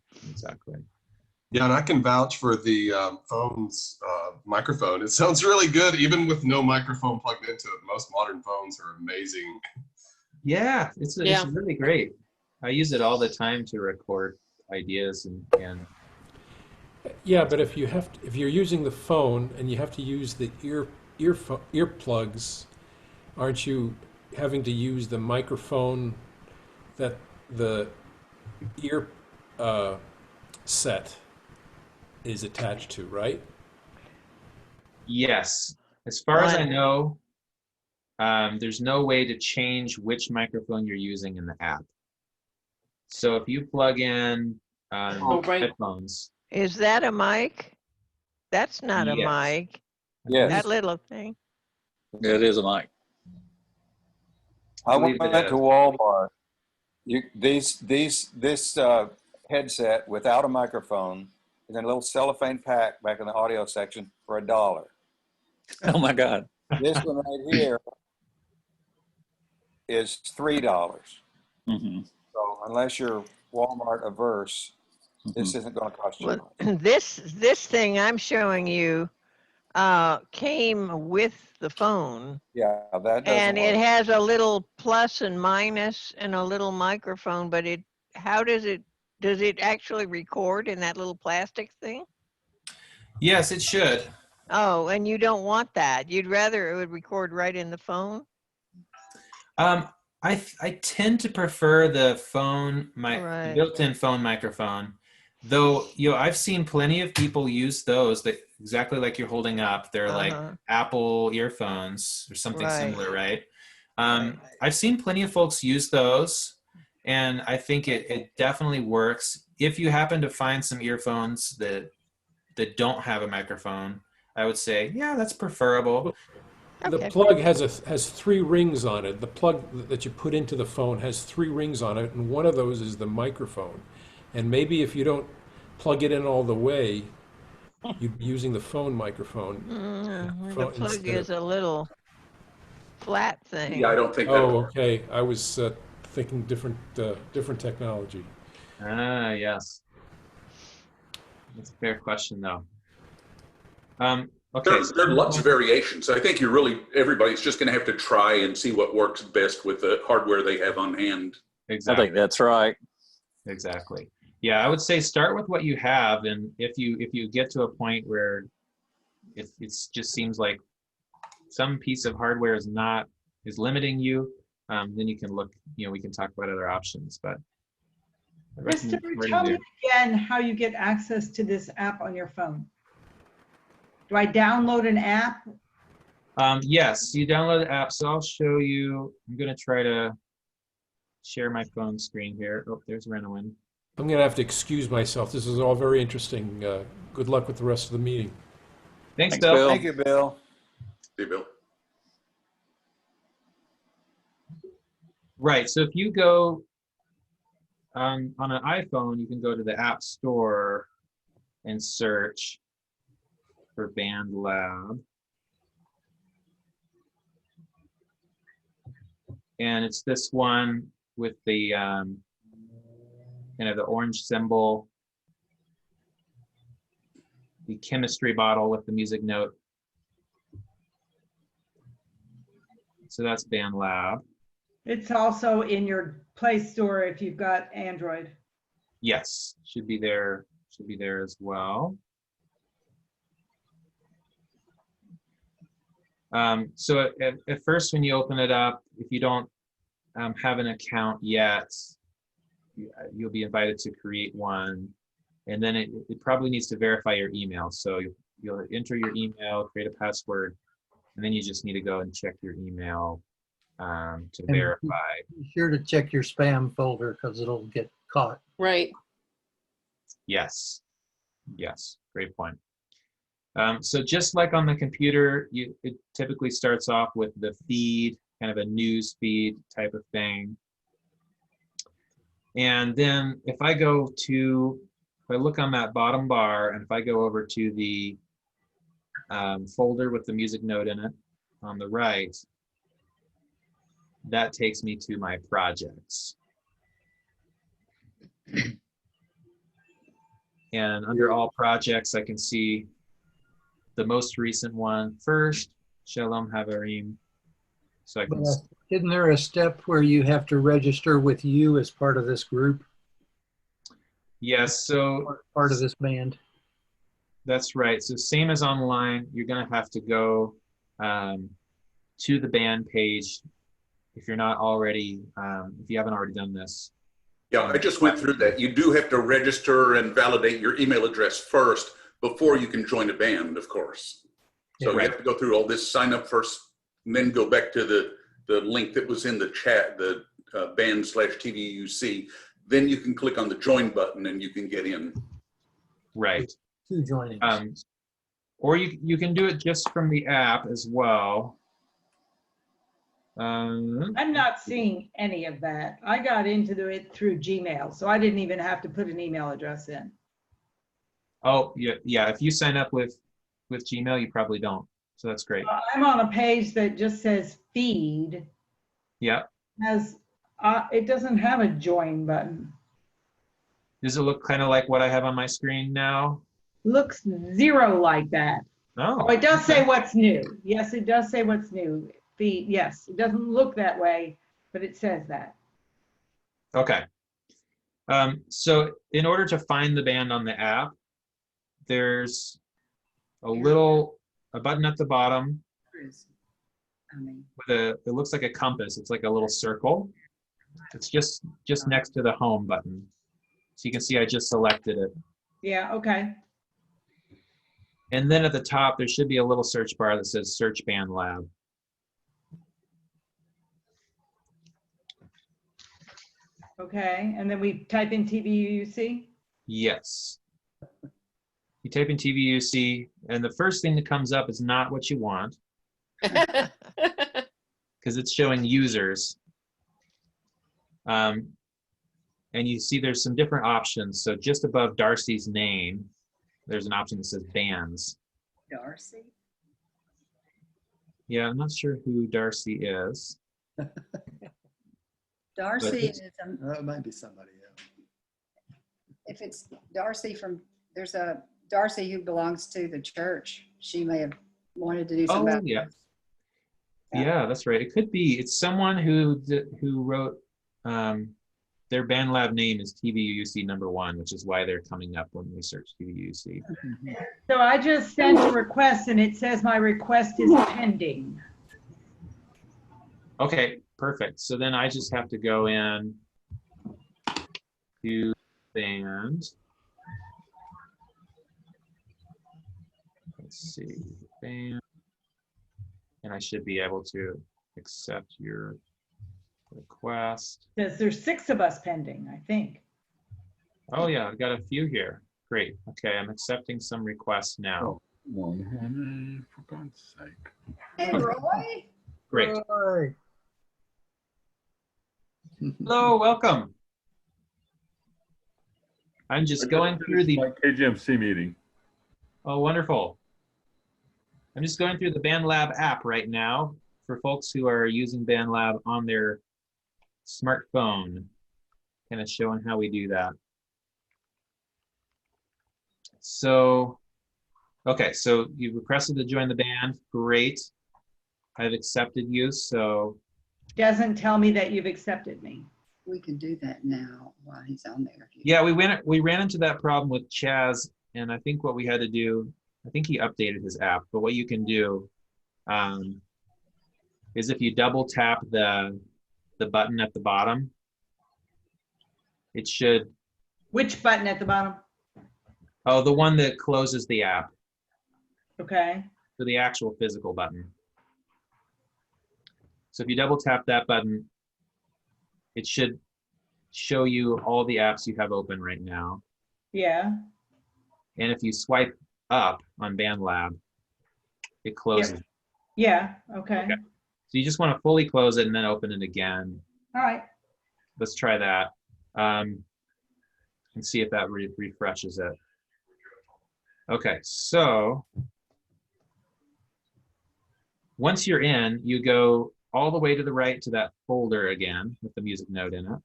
Yeah, and I can vouch for the phone's microphone. It sounds really good, even with no microphone plugged into it. Most modern phones are amazing. Yeah, it's really great. I use it all the time to record ideas and Yeah, but if you're using the phone and you have to use the earplugs, aren't you having to use the microphone that the ear set is attached to, right? yes, as far as I know, there's no way to change which microphone you're using in the app. So if you plug in headphones, Is that a mic? That's not a Yes. mic. Yes. That little thing. It is a mic. I believe went it to is. Walmart. This headset without a microphone is in a little cellophane pack back in the audio section for $1. Oh my God. This one right here is $3. Mm-hmm. So unless you're Walmart averse, this isn't going to cost you Well, much. this thing I'm showing you came with the phone, Yeah, that doesn't and it work. has a little plus and minus and a little microphone. But does it actually record in that little plastic thing? yes, it should. Oh, and you don't want that. You'd rather it would record right in the phone? I tend to prefer the phone, Right. built-in phone microphone, though. I've seen plenty of people use those that exactly like you're holding up. They're like Apple earphones or something Right. similar, right? I've seen plenty of folks use those, and I think it definitely works. If you happen to find some earphones that don't have a microphone, I would say, yeah, that's preferable. The plug has 3 rings on it. The plug that you put into the phone has 3 rings on it, and one of those is the microphone. And maybe if you don't plug it in all the way, you'd be using the phone microphone. The plug is a little flat thing. Yeah, I don't think that. Oh, okay. I was thinking different technology. Ah, yes. That's a fair question, though. Okay. There are lots of variations. I think everybody's just going to have to try and see what works best with the hardware they have on hand. Exactly. I think that's right. Exactly. Yeah, I would say start with what you have, and if you get to a point where it just seems like some piece of hardware is limiting you, then you can look. We can talk about other options. But Christopher, tell me again how you get access to this app on your phone. Do I download an app? Yes, you download the app. So I'll show you. I'm going to try to share my phone screen here. Oh, there's Renowin. I'm going to have to excuse myself. This is all very interesting. Good luck with the rest of the meeting. Thanks, Bill. Bill. Thank you, Bill. Hey, Bill. Right. So if you go on an iPhone, you can go to the App Store and search for BandLab. And it's this one with the kind of the orange symbol, the chemistry bottle with the music note. So that's BandLab. It's also in your Play Store if you've got Android. Yes, should be there as well. So at first, when you open it up, if you don't have an account yet, you'll be invited to create one, and then it probably needs to verify your email. So you'll enter your email, create a password, and then you just need to go and check your email to verify. Be sure to check your spam folder because it'll get caught. Right. Yes. Yes. Great point. So just like on the computer, it typically starts off with the feed, kind of a news feed type of thing. And then if I look on that bottom bar, and if I go over to the folder with the music note in it on the right, that takes me to my projects. And under all projects, I can see the most recent one first, Shalom Havarim. So I can. Isn't there a step where you have to register with you as part of this group? Yes, so part of this band. That's right. So same as online, you're going to have to go to the band page if you're not already, if you haven't already done this. Yeah, I just went through that. You do have to register and validate your email address first before you can join a band, of course. So you have to go through all this, sign up first, and then go back to the link that was in the chat, the band/TVUC. Then you can click on the join button and you can get in. Right. Two joining. Or you can do it just from the app as well. I'm not seeing any of that. I got into it through Gmail, so I didn't even have to put an email address in. Oh, yeah. If you sign up with Gmail, you probably don't. So that's great. I'm on a page that just says feed. Yeah. It doesn't have a join button. Does it look kind of like what I have on my screen now? Looks zero like that. Oh, it does say what's new. Yes, it does say what's new. Feed, yes, it doesn't look that way, but it says that. Okay. So in order to find the band on the app, there's a button at the bottom with it looks like a compass. It's like a little circle. It's just next to the home button. So you can see I just selected it. Yeah, okay. And then at the top, there should be a little search bar that says Search BandLab. Okay, and then we type in TVUC? Yes. You type in TVUC, and the first thing that comes up is not what you want. Because it's showing users. And you see there's some different options. So just above Darcy's name, there's an option that says bands. Darcy? Yeah, I'm not sure who Darcy is. Darcy is, it might be somebody else. if it's Darcy there's a Darcy who belongs to the church. She may have wanted to do Oh, something. yeah. Yeah, that's right. It could be. It's someone who wrote, their BandLab name is TVUC #1, which is why they're coming up when we search TVUC. So I just sent a request and it says my request is pending. Okay, perfect. So then I just have to go in to band. Let's see, band. And I should be able to accept your request. Says there's 6 of us pending, I think. Oh yeah, I've got a few here. Great. Okay, I'm accepting some requests now. One, for God's sake. Hey, Roy. Great. Roy. Hello, welcome. I'm just going through the KGMC meeting. Oh, wonderful. I'm just going through the BandLab app right now for folks who are using BandLab on their smartphone. Kind of showing how we do that. So, okay, so you requested to join the band. Great. I've accepted you, so. Doesn't tell me that you've accepted me. We can do that now while he's on there. Yeah, we ran into that problem with Chaz, and I think what we had to do, I think he updated his app, but what you can do is if you double tap the button at the bottom, it should. Which button at the bottom? Oh, the one that closes the app. Okay. So the actual physical button. So if you double tap that button, it should show you all the apps you have open right now. Yeah. And if you swipe up on BandLab, it closes. Yeah, okay. So you just want to fully close it and then open it again. All right. Let's try that and see if that refreshes it. Okay, so once you're in, you go all the way to the right to that folder again with the music note in it,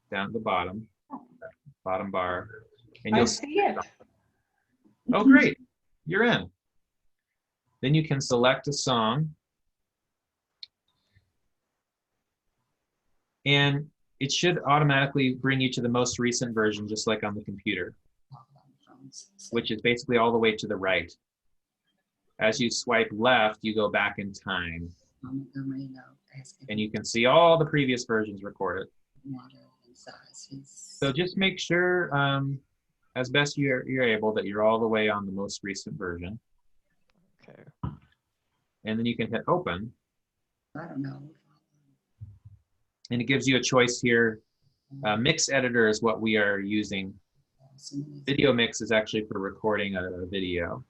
down at the bottom bar. And you'll see it. Oh, great. You're in. Then you can select a song. And it should automatically bring you to the most recent version, just like on the computer, which is basically all the way to the right. As you swipe left, you go back in time. And you can see all the previous versions recorded. So just make sure, as best you're able, that you're all the way on the most recent version. Okay. And then you can hit open. I don't know. And it gives you a choice here. Mix editor is what we are using. Video mix is actually for recording a video.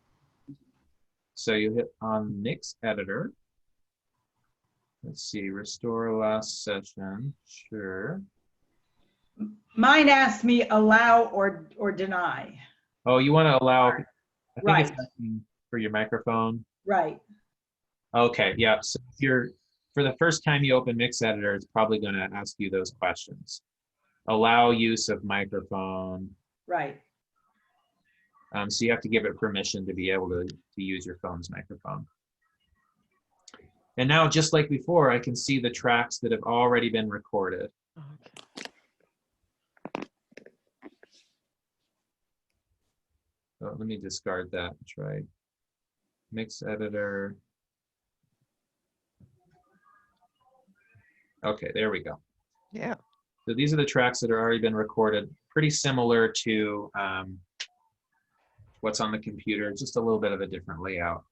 So you hit on mix editor. Let's see, restore last session, sure. Mine asks me allow or deny. Oh, you want to allow, I think Right. it's asking for your microphone. Right. Okay, yeah, so if you're, for the first time you open Mix Editor, it's probably going to ask you those questions. Allow use of microphone. Right. So you have to give it permission to be able to use your phone's microphone. And now, just like before, I can see the tracks that have already been recorded. So let me discard that. Try Mix Editor. Okay, there we go. Yeah. So these are the tracks that have already been recorded, pretty similar to what's on the computer, just a little bit of a different layout.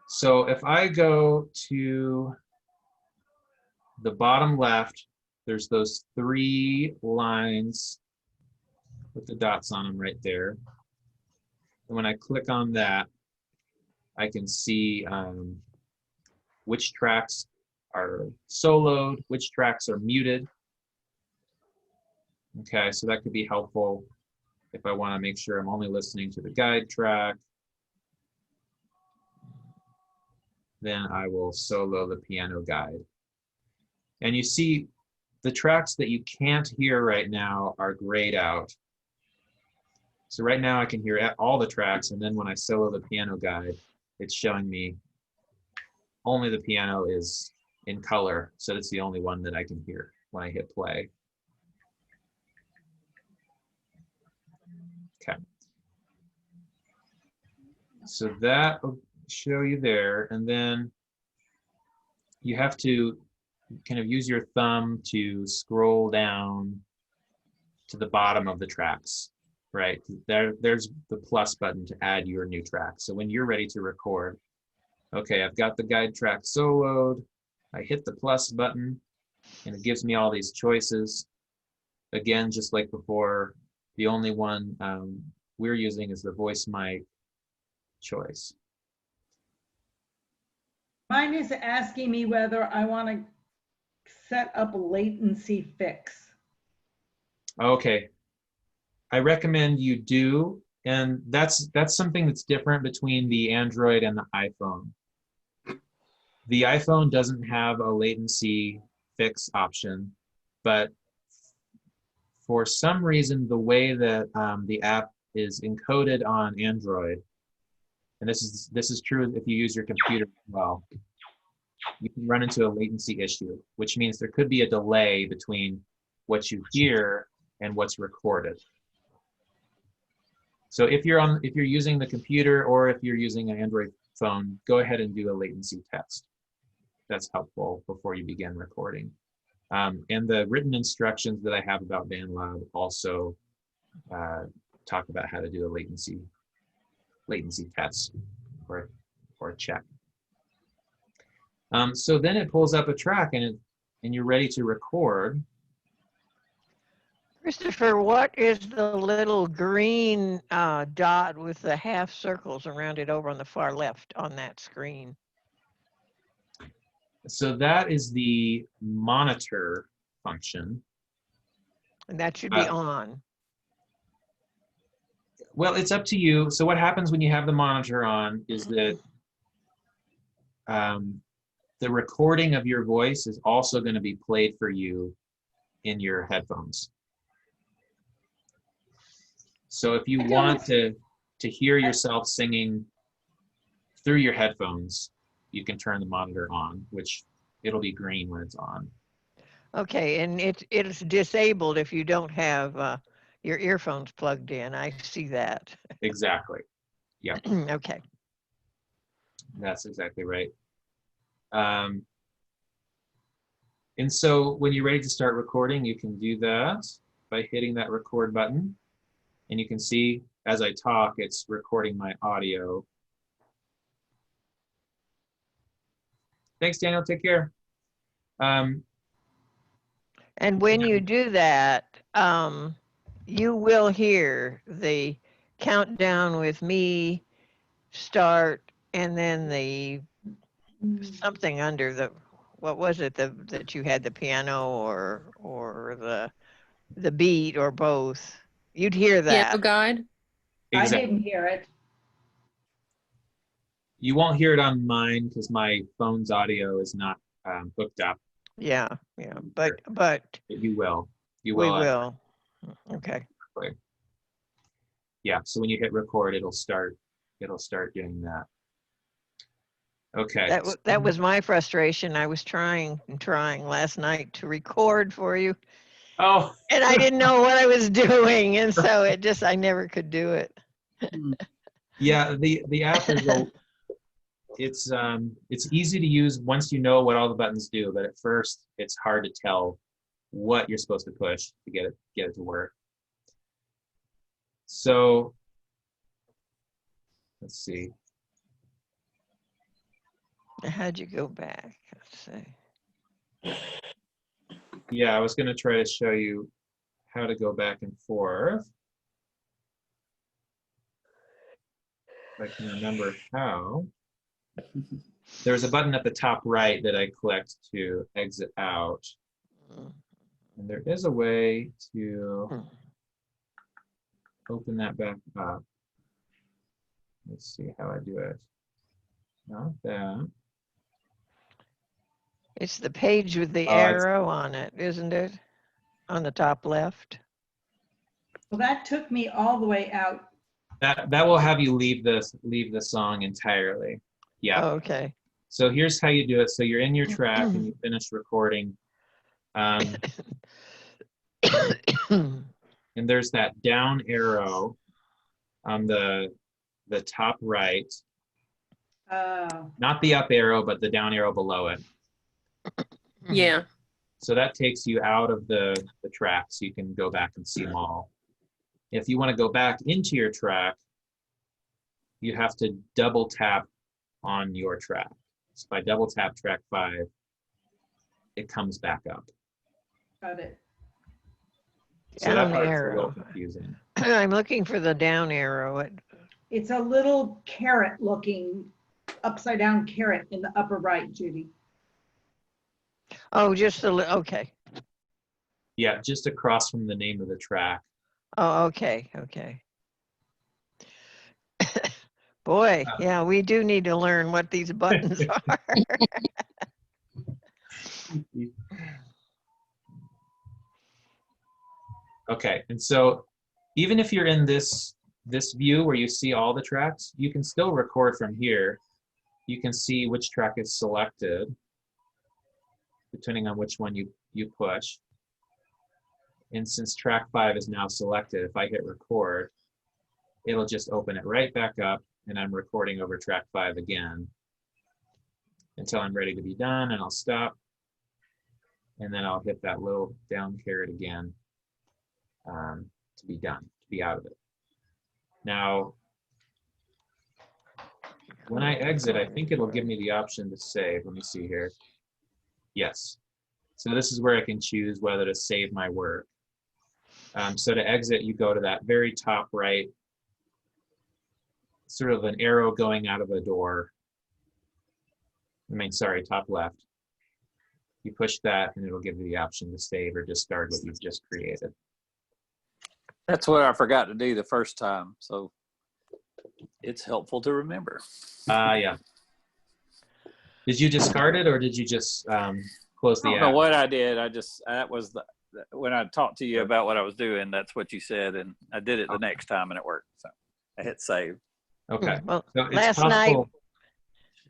So if I go to the bottom left, there's those 3 lines with the dots on them right there. And when I click on that, I can see which tracks are soloed, which tracks are muted. Okay, so that could be helpful if I want to make sure I'm only listening to the guide track. Then I will solo the piano guide. And you see the tracks that you can't hear right now are grayed out. So right now I can hear all the tracks, and then when I solo the piano guide, it's showing me only the piano is in color. So it's the only one that I can hear when I hit play. Okay. So that will show you there, and then you have to kind of use your thumb to scroll down to the bottom of the tracks, right? There's the plus button to add your new track. So when you're ready to record, okay, I've got the guide track soloed, I hit the plus button, and it gives me all these choices. Again, just like before, the only one we're using is the voice mic choice. Mine is asking me whether I want to set up a latency fix. Okay, I recommend you do, and that's something that's different between the Android and the iPhone. The iPhone doesn't have a latency fix option, but for some reason, the way that the app is encoded on Android, and this is true if you use your computer as well, you can run into a latency issue, which means there could be a delay between what you hear and what's recorded. So if you're using the computer or if you're using an Android phone, go ahead and do a latency test. That's helpful before you begin recording. And the written instructions that I have about BandLab also talk about how to do a latency test or a check. So then it pulls up a track and you're ready to record. Christopher, what is the little green dot with the half circles around it over on the far left on that screen? So that is the monitor function. And that should be on. Well, it's up to you. So what happens when you have the monitor on is that the recording of your voice is also going to be played for you in your headphones. So if you want to hear yourself singing through your headphones, you can turn the monitor on, which it'll be green when it's on. Okay, and it's disabled if you don't have your earphones plugged in. I see that. Exactly. Yeah. Okay. That's exactly right. And so when you're ready to start recording, you can do that by hitting that record button. And you can see as I talk, it's recording my audio. Thanks, Daniel. Take care. And when you do that, you will hear the countdown with me start, and then the something under the, what was it, that you had the piano or the beat or both. You'd hear that. Piano guide? Exactly. I didn't hear it. You won't hear it on mine because my phone's audio is not hooked up. Yeah, but you will. You we will. will. Okay. Yeah. So when you hit record, it'll start doing that. Okay. That was my frustration. I was trying last night to record for you. Oh. And I didn't know what I was doing, and so I never could do it. Yeah, the app is it's easy to use once you know what all the buttons do, but at first it's hard to tell what you're supposed to push to get it to work. So let's see. How'd you go back? Let's see. Yeah, I was going to try to show you how to go back and forth. If I can remember how. there's a button at the top right that I clicked to exit out. And there is a way to open that back up. Let's see how I do it. Not that. It's the page with the Oh, I see. arrow on it, isn't it? On the top left. Well, that took me all the way out. That will have you leave the song entirely. Yeah. Okay. So here's how you do it. So you're in your track and you finish recording. And there's that down arrow on the top right. Not the up arrow, but the down arrow below it. Yeah. So that takes you out of the track so you can go back and see them all. If you want to go back into your track, you have to double tap on your track. So if I double tap track 5, it comes back up. Got it. So that Down part's a arrow. little confusing. I'm looking for the down arrow. It's a little carrot looking, upside down carrot in the upper right, Judy. Oh, just okay. Yeah, just across from the name of the track. Oh, okay. Boy, yeah, we do need to learn what these buttons are. Okay, and so even if you're in this view where you see all the tracks, you can still record from here. You can see which track is selected, depending on which one you push. And since track 5 is now selected, if I hit record, it'll just open it right back up, and I'm recording over track 5 again until I'm ready to be done, and I'll stop. And then I'll hit that little down carrot again to be done, to be out of it. Now, when I exit, I think it'll give me the option to save. Let me see here. Yes. So this is where I can choose whether to save my work. So to exit, you go to that very top right, sort of an arrow going out of a door. Top left. You push that and it'll give you the option to save or discard what you've just created. That's what I forgot to do the first time, so it's helpful to remember. Yeah. Did you discard it or did you just close the I app? don't know what I did. That was when I talked to you about what I was doing, that's what you said, and I did it the next time and it worked. So I hit save. Okay. Well, So it's last night, possible-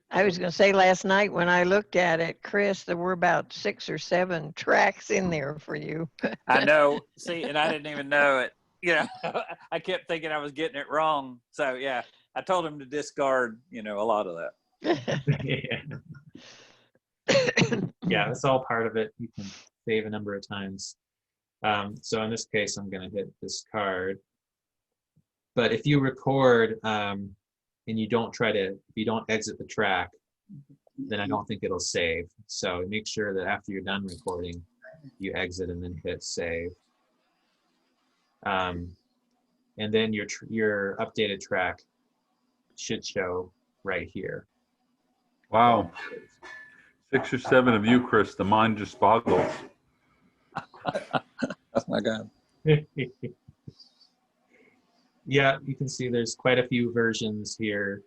I was going to say last night when I looked at it, Chris, there were about 6 or 7 tracks in there for you. I know. See, and I didn't even know it. You know, I kept thinking I was getting it wrong. So yeah, I told him to discard, a lot of that. Yeah, that's all part of it. You can save a number of times. So in this case, I'm going to hit discard. But if you record and you don't exit the track, then I don't think it'll save. So make sure that after you're done recording, you exit and then hit save. And then your updated track should show right here. Wow. 6 or 7 of you, Chris. The mind just boggles. Oh my God. Yeah, you can see there's quite a few versions here.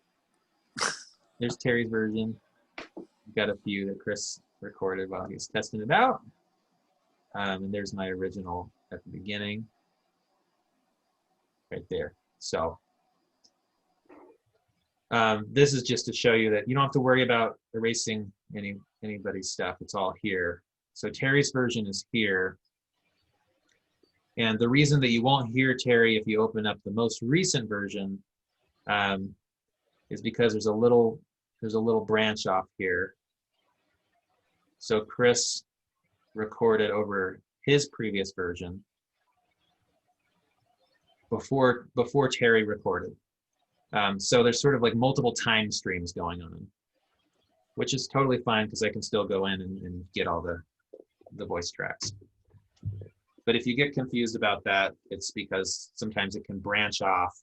There's Terry's version. We've got a few that Chris recorded while he was testing it out. And there's my original at the beginning. Right there. So this is just to show you that you don't have to worry about erasing anybody's stuff. It's all here. So Terry's version is here. And the reason that you won't hear Terry if you open up the most recent version is because there's a little branch off here. So Chris recorded over his previous version before Terry recorded. So there's sort of like multiple time streams going on, which is totally fine because I can still go in and get all the voice tracks. But if you get confused about that, it's because sometimes it can branch off.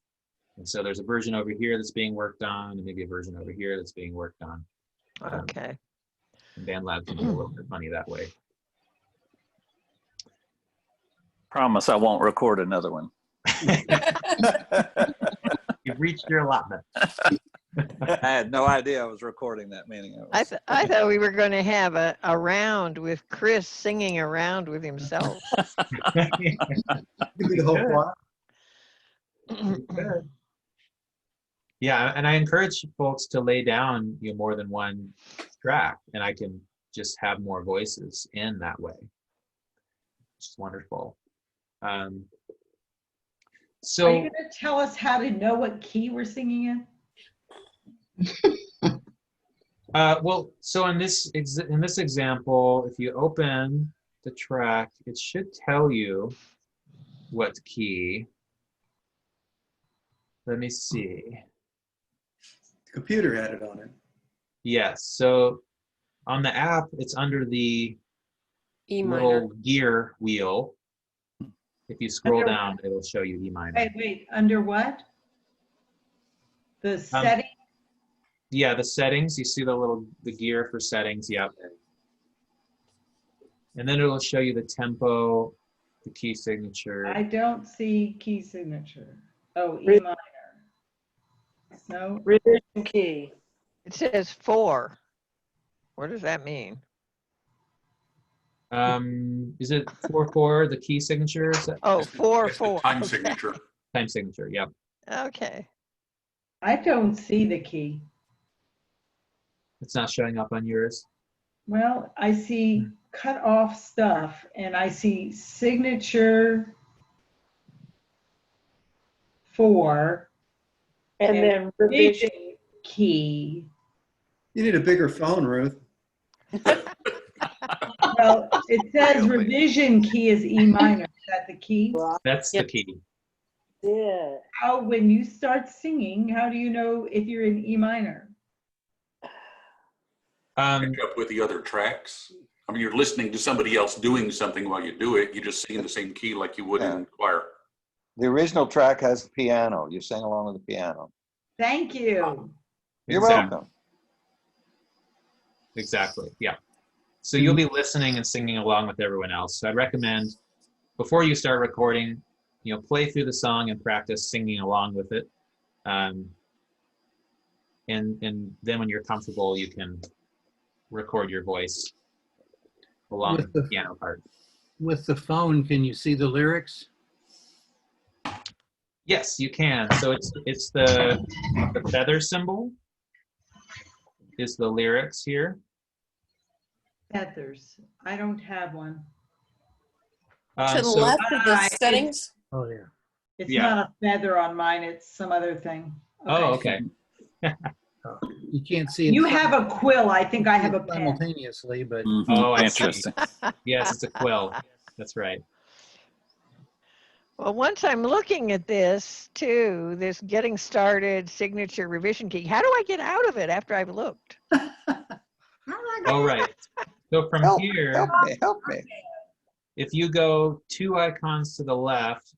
And so there's a version over here that's being worked on, and maybe a version over here that's being worked on. Okay. BandLab can be a little bit funny that way. Promise I won't record another one. You've reached your allotment. I had no idea I was recording that meeting. I thought we were going to have a round with Chris singing around with himself. Yeah, and I encourage folks to lay down more than one track, and I can just have more voices in that way. It's wonderful. So, are you going to tell us how to know what key we're singing in? well, so in this example, if you open the track, it should tell you what key. Let me see. The computer had it on it. Yes. So on the app, it's under the E minor. little gear wheel. If you scroll down, it'll show you E minor. Wait, under what? The setting? Yeah, the settings. You see the gear for settings. Yep. And then it'll show you the tempo, the key signature. I don't see key signature. Oh, E minor. No. Revision key. It says 4. What does that mean? Is it 4/4, the key signature? Oh, 4/4. Time signature. Time signature, yep. Okay. I don't see the key. It's not showing up on yours? Well, I see cut off stuff and I see signature 4 and then revision key. You need a bigger phone, Ruth. Well, it says revision key is E minor. Is that the key? That's the key. Yeah. How, when you start singing, how do you know if you're in E minor? Pick up with the other tracks. I mean, you're listening to somebody else doing something while you do it. You just sing the same key like you would in choir. The original track has the piano. You sing along with the piano. Thank you. You're welcome. Exactly, yeah. So you'll be listening and singing along with everyone else. So I'd recommend, before you start recording, play through the song and practice singing along with it. And then when you're comfortable, you can record your voice along with the piano part. With the phone, can you see the lyrics? Yes, you can. So it's the feather symbol is the lyrics here. Feathers. I don't have one. To the left of the settings? Oh, yeah. It's not a feather on mine. It's some other thing. Oh, okay. You can't see it. You have a quill. I think I have a pen. Simultaneously, but Oh, interesting. Yes, it's a quill. That's right. Well, once I'm looking at this too, this getting started signature revision key, how do I get out of it after I've looked? Oh, right. So from here, help me. If you go 2 icons to the left,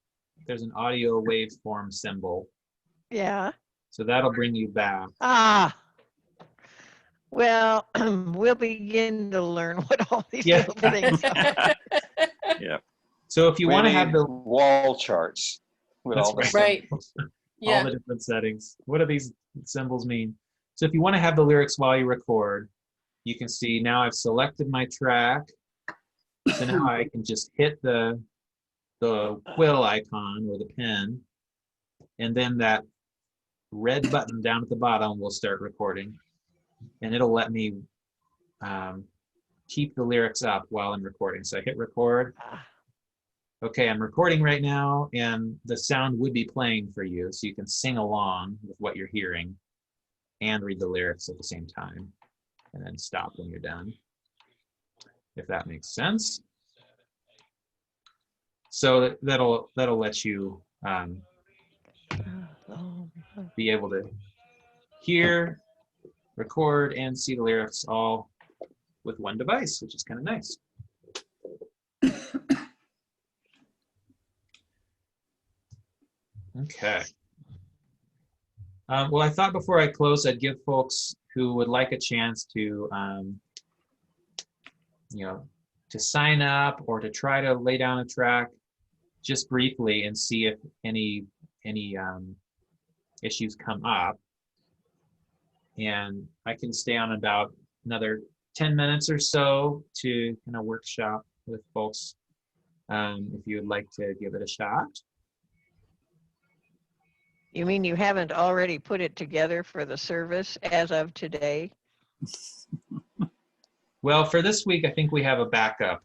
there's an audio waveform symbol. Yeah. So that'll bring you back. Ah. Well, we'll begin to learn what all these little things are. Yeah. So if you want to have the wall charts with all the right. all the different settings. What do these symbols mean? So if you want to have the lyrics while you record, you can see now I've selected my track. So now I can just hit the quill icon or the pen, and then that red button down at the bottom will start recording, and it'll let me keep the lyrics up while I'm recording. So I hit record. Okay, I'm recording right now, and the sound would be playing for you, so you can sing along with what you're hearing and read the lyrics at the same time, and then stop when you're done, if that makes sense. So that'll let you be able to hear, record, and see the lyrics all with one device, which is kind of nice. Okay. Well, I thought before I close, I'd give folks who would like a chance to, to sign up or to try to lay down a track just briefly and see if any issues come up. And I can stay on about another 10 minutes or so to kind of workshop with folks if you would like to give it a shot. You mean you haven't already put it together for the service as of today? Well, for this week, I think we have a backup.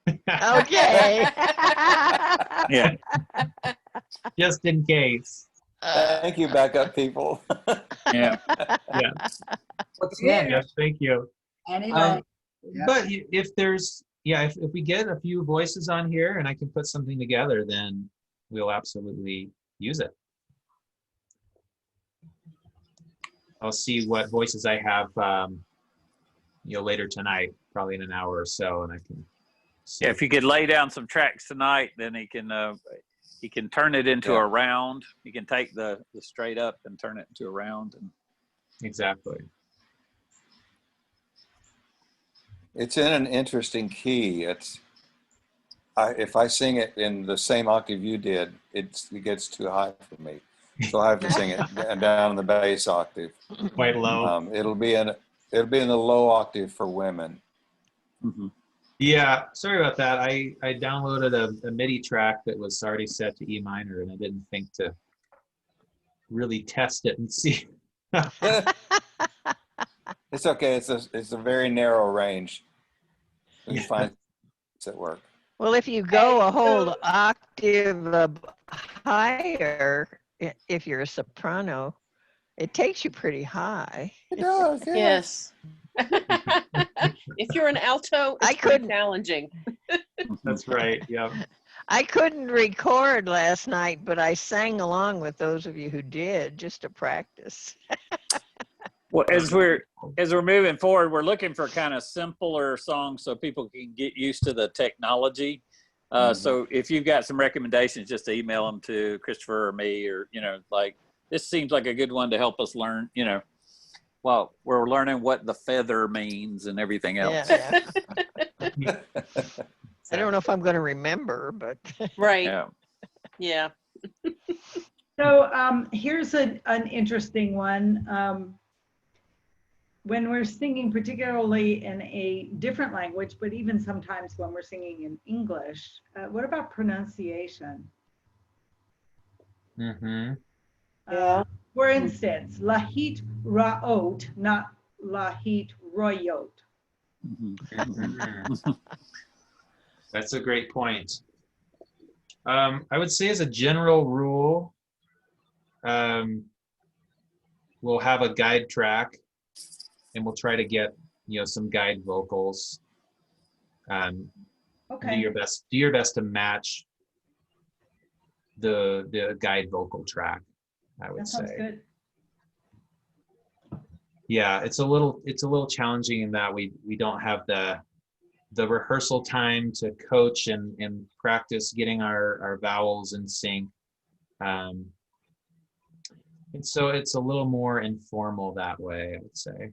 Okay. Yeah. Just in case. Thank you, backup people. Yeah. Yeah. Yeah. Yes, thank you. Anyway. But if there's, if we get a few voices on here and I can put something together, then we'll absolutely use it. I'll see what voices I have, later tonight, probably in an hour or so, and I can. See. Yeah, if you could lay down some tracks tonight, then he can turn it into a round. You can take the straight up and turn it into a round. And exactly. It's in an interesting key. If I sing it in the same octave you did, it gets too high for me. So I have to sing it down in the bass octave. Quite low. It'll be in the low octave for women. Mm-hmm. Yeah, sorry about that. I downloaded a MIDI track that was already set to E minor, and I didn't think to really test it and see. It's okay. It's a very narrow range. You can find it's at work. Well, if you go a whole octave higher, if you're a soprano, it takes you pretty high. It does. Yes. If you're an alto, it's pretty challenging. That's right. Yeah. I couldn't record last night, but I sang along with those of you who did just to practice. Well, as we're moving forward, we're looking for kind of simpler songs so people can get used to the technology. So if you've got some recommendations, just email them to Christopher or me, or like this seems like a good one to help us learn. While we're learning what the feather means and everything else. Yeah. I don't know if I'm going to remember, but right. Yeah. So here's an interesting one. When we're singing, particularly in a different language, but even sometimes when we're singing in English, what about pronunciation? Mm-hmm. Yeah. For instance, lahit raot, not lahit royot. That's a great point. I would say as a general rule, we'll have a guide track and we'll try to get, some guide vocals. Okay. Do your best to match the guide vocal track, I would say. That sounds good. Yeah, it's a little challenging in that we don't have the rehearsal time to coach and practice getting our vowels in sync. And so it's a little more informal that way, I would say.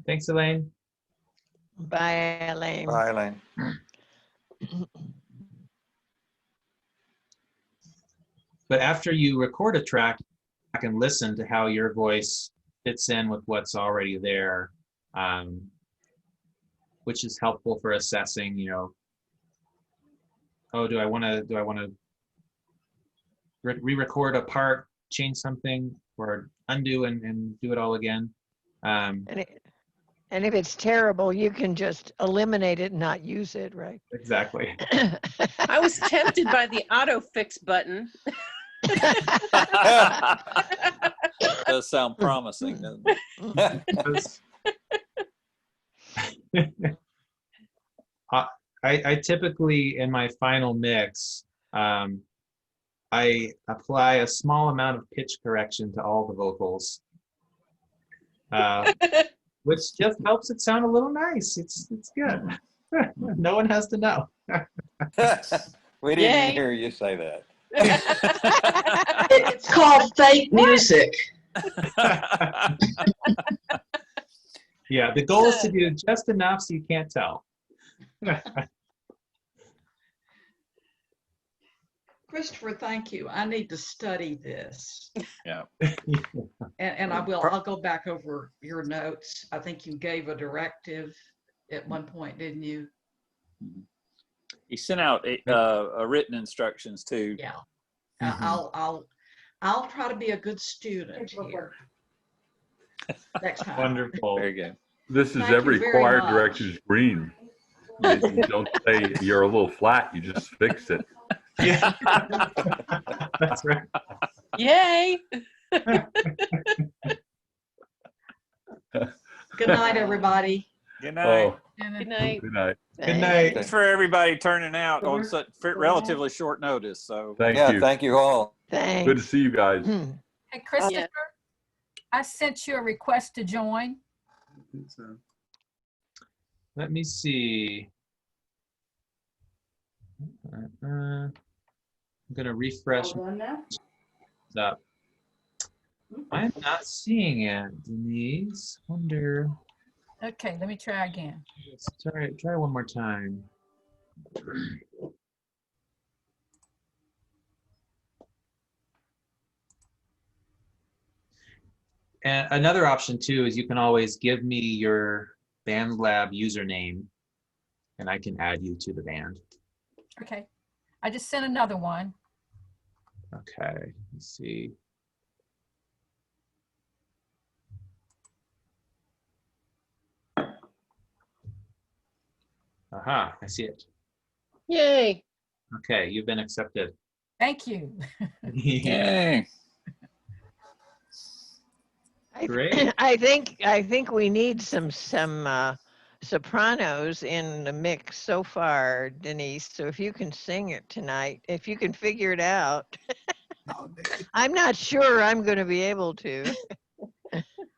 Thanks, Elaine. Bye, Elaine. Bye, Elaine. But after you record a track, I can listen to how your voice fits in with what's already there, which is helpful for assessing, do I want to re-record a part, change something, or undo and do it all again? And if it's terrible, you can just eliminate it and not use it, right? Exactly. I was tempted by the auto fix button. Does sound promising, doesn't it? I typically, in my final mix, I apply a small amount of pitch correction to all the vocals, which just helps it sound a little nice. It's good. No one has to know. We didn't hear you say that. It's called fake music. Yeah, the goal is to do just enough so you can't tell. Christopher, thank you. I need to study this. Yeah. And I'll go back over your notes. I think you gave a directive at one point, didn't you? He sent out written instructions too. Yeah. Mm-hmm. I'll try to be a good student here next time. Wonderful. Very good. This is Thank you every very choir much. director's dream. You don't say you're a little flat, you just fix it. Yeah. That's right. Yay. Good night, everybody. Good night. Oh, Good night. good night. Good night. Thanks for everybody turning out on such relatively short notice. So Thank Yeah, you. thank you all. Thanks. Good to see you guys. Hey, Christopher, I sent you a request to join. Let me see. I'm gonna refresh. Up. I'm not seeing it, Denise. Wonder. Okay, let me try again. Let's try one more time. And another option too is you can always give me your BandLab username and I can add you to the band. Okay, I just sent another one. Okay, let's see. Aha, I see it. Yay. Okay, you've been accepted. Thank you. yay. Great. I think we need some sopranos in the mix so far, Denise. So if you can sing it tonight, if you can figure it out. I'm not sure I'm going to be able to.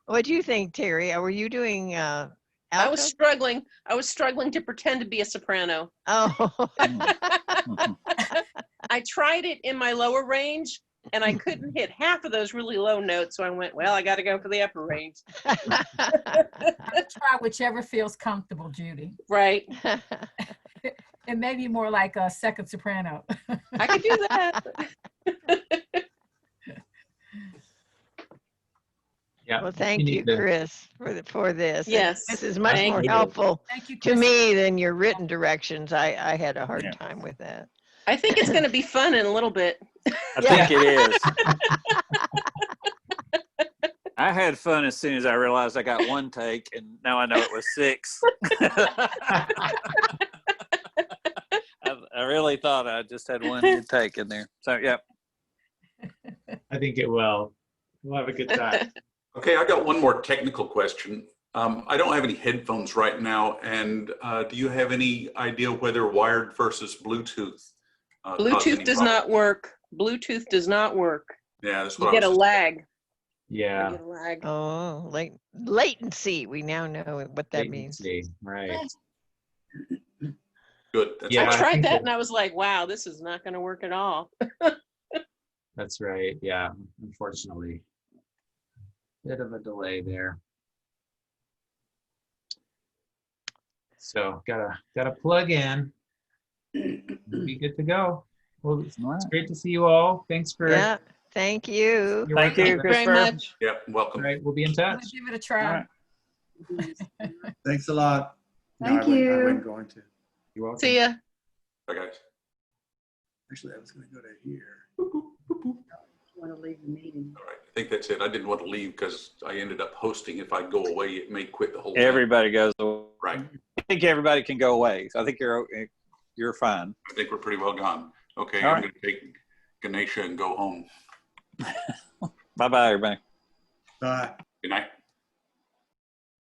What do you think, Terry? Were you doing alto? I was struggling to pretend to be a soprano. Oh. I tried it in my lower range and I couldn't hit half of those really low notes. So I went, well, I got to go for the upper range. Try whichever feels comfortable, Judy. Right. It may be more like a second soprano. I could do that. Yeah. Well, thank you, Chris, for this. Yes. This is much Thank more you. helpful Thank you, to me than your written directions. I had a hard time with that. I think it's going to be fun in a little bit. I think it is. I had fun as soon as I realized I got one take, and now I know it was 6. I really thought I just had one good take in there. So, yeah. I think it will. We'll have a good time. Okay, I got one more technical question. I don't have any headphones right now, and do you have any idea whether wired versus Bluetooth? Bluetooth does not work. Bluetooth does not work. Yeah, that's You what get I a was lag. Yeah. You get a lag. Oh, latency. We now know what that means. Right. Good. I tried that and I was like, wow, this is not going to work at all. That's right. Yeah. Unfortunately, bit of a delay there. So gotta plug in. Be good to go. Well, it's great to see you all. Thanks for. Yeah. Thank you. Thank you, Christopher. Very much. Yep. Welcome. All right. We'll be in touch. Give it a try. Thanks a lot. Thank I you. wasn't going to. You're welcome. See ya. Bye, guys. Actually, I was going to go to here. Want to leave the meeting. All right. I think that's it. I didn't want to leave because I ended up hosting. If I go away, it may quit the whole thing. Everybody goes away. Right. I think everybody can go away. So I think you're fine. I think we're pretty well gone. Okay, All I'm right. going to take Ganesha and go home. Bye-bye, everybody. Bye. Good night.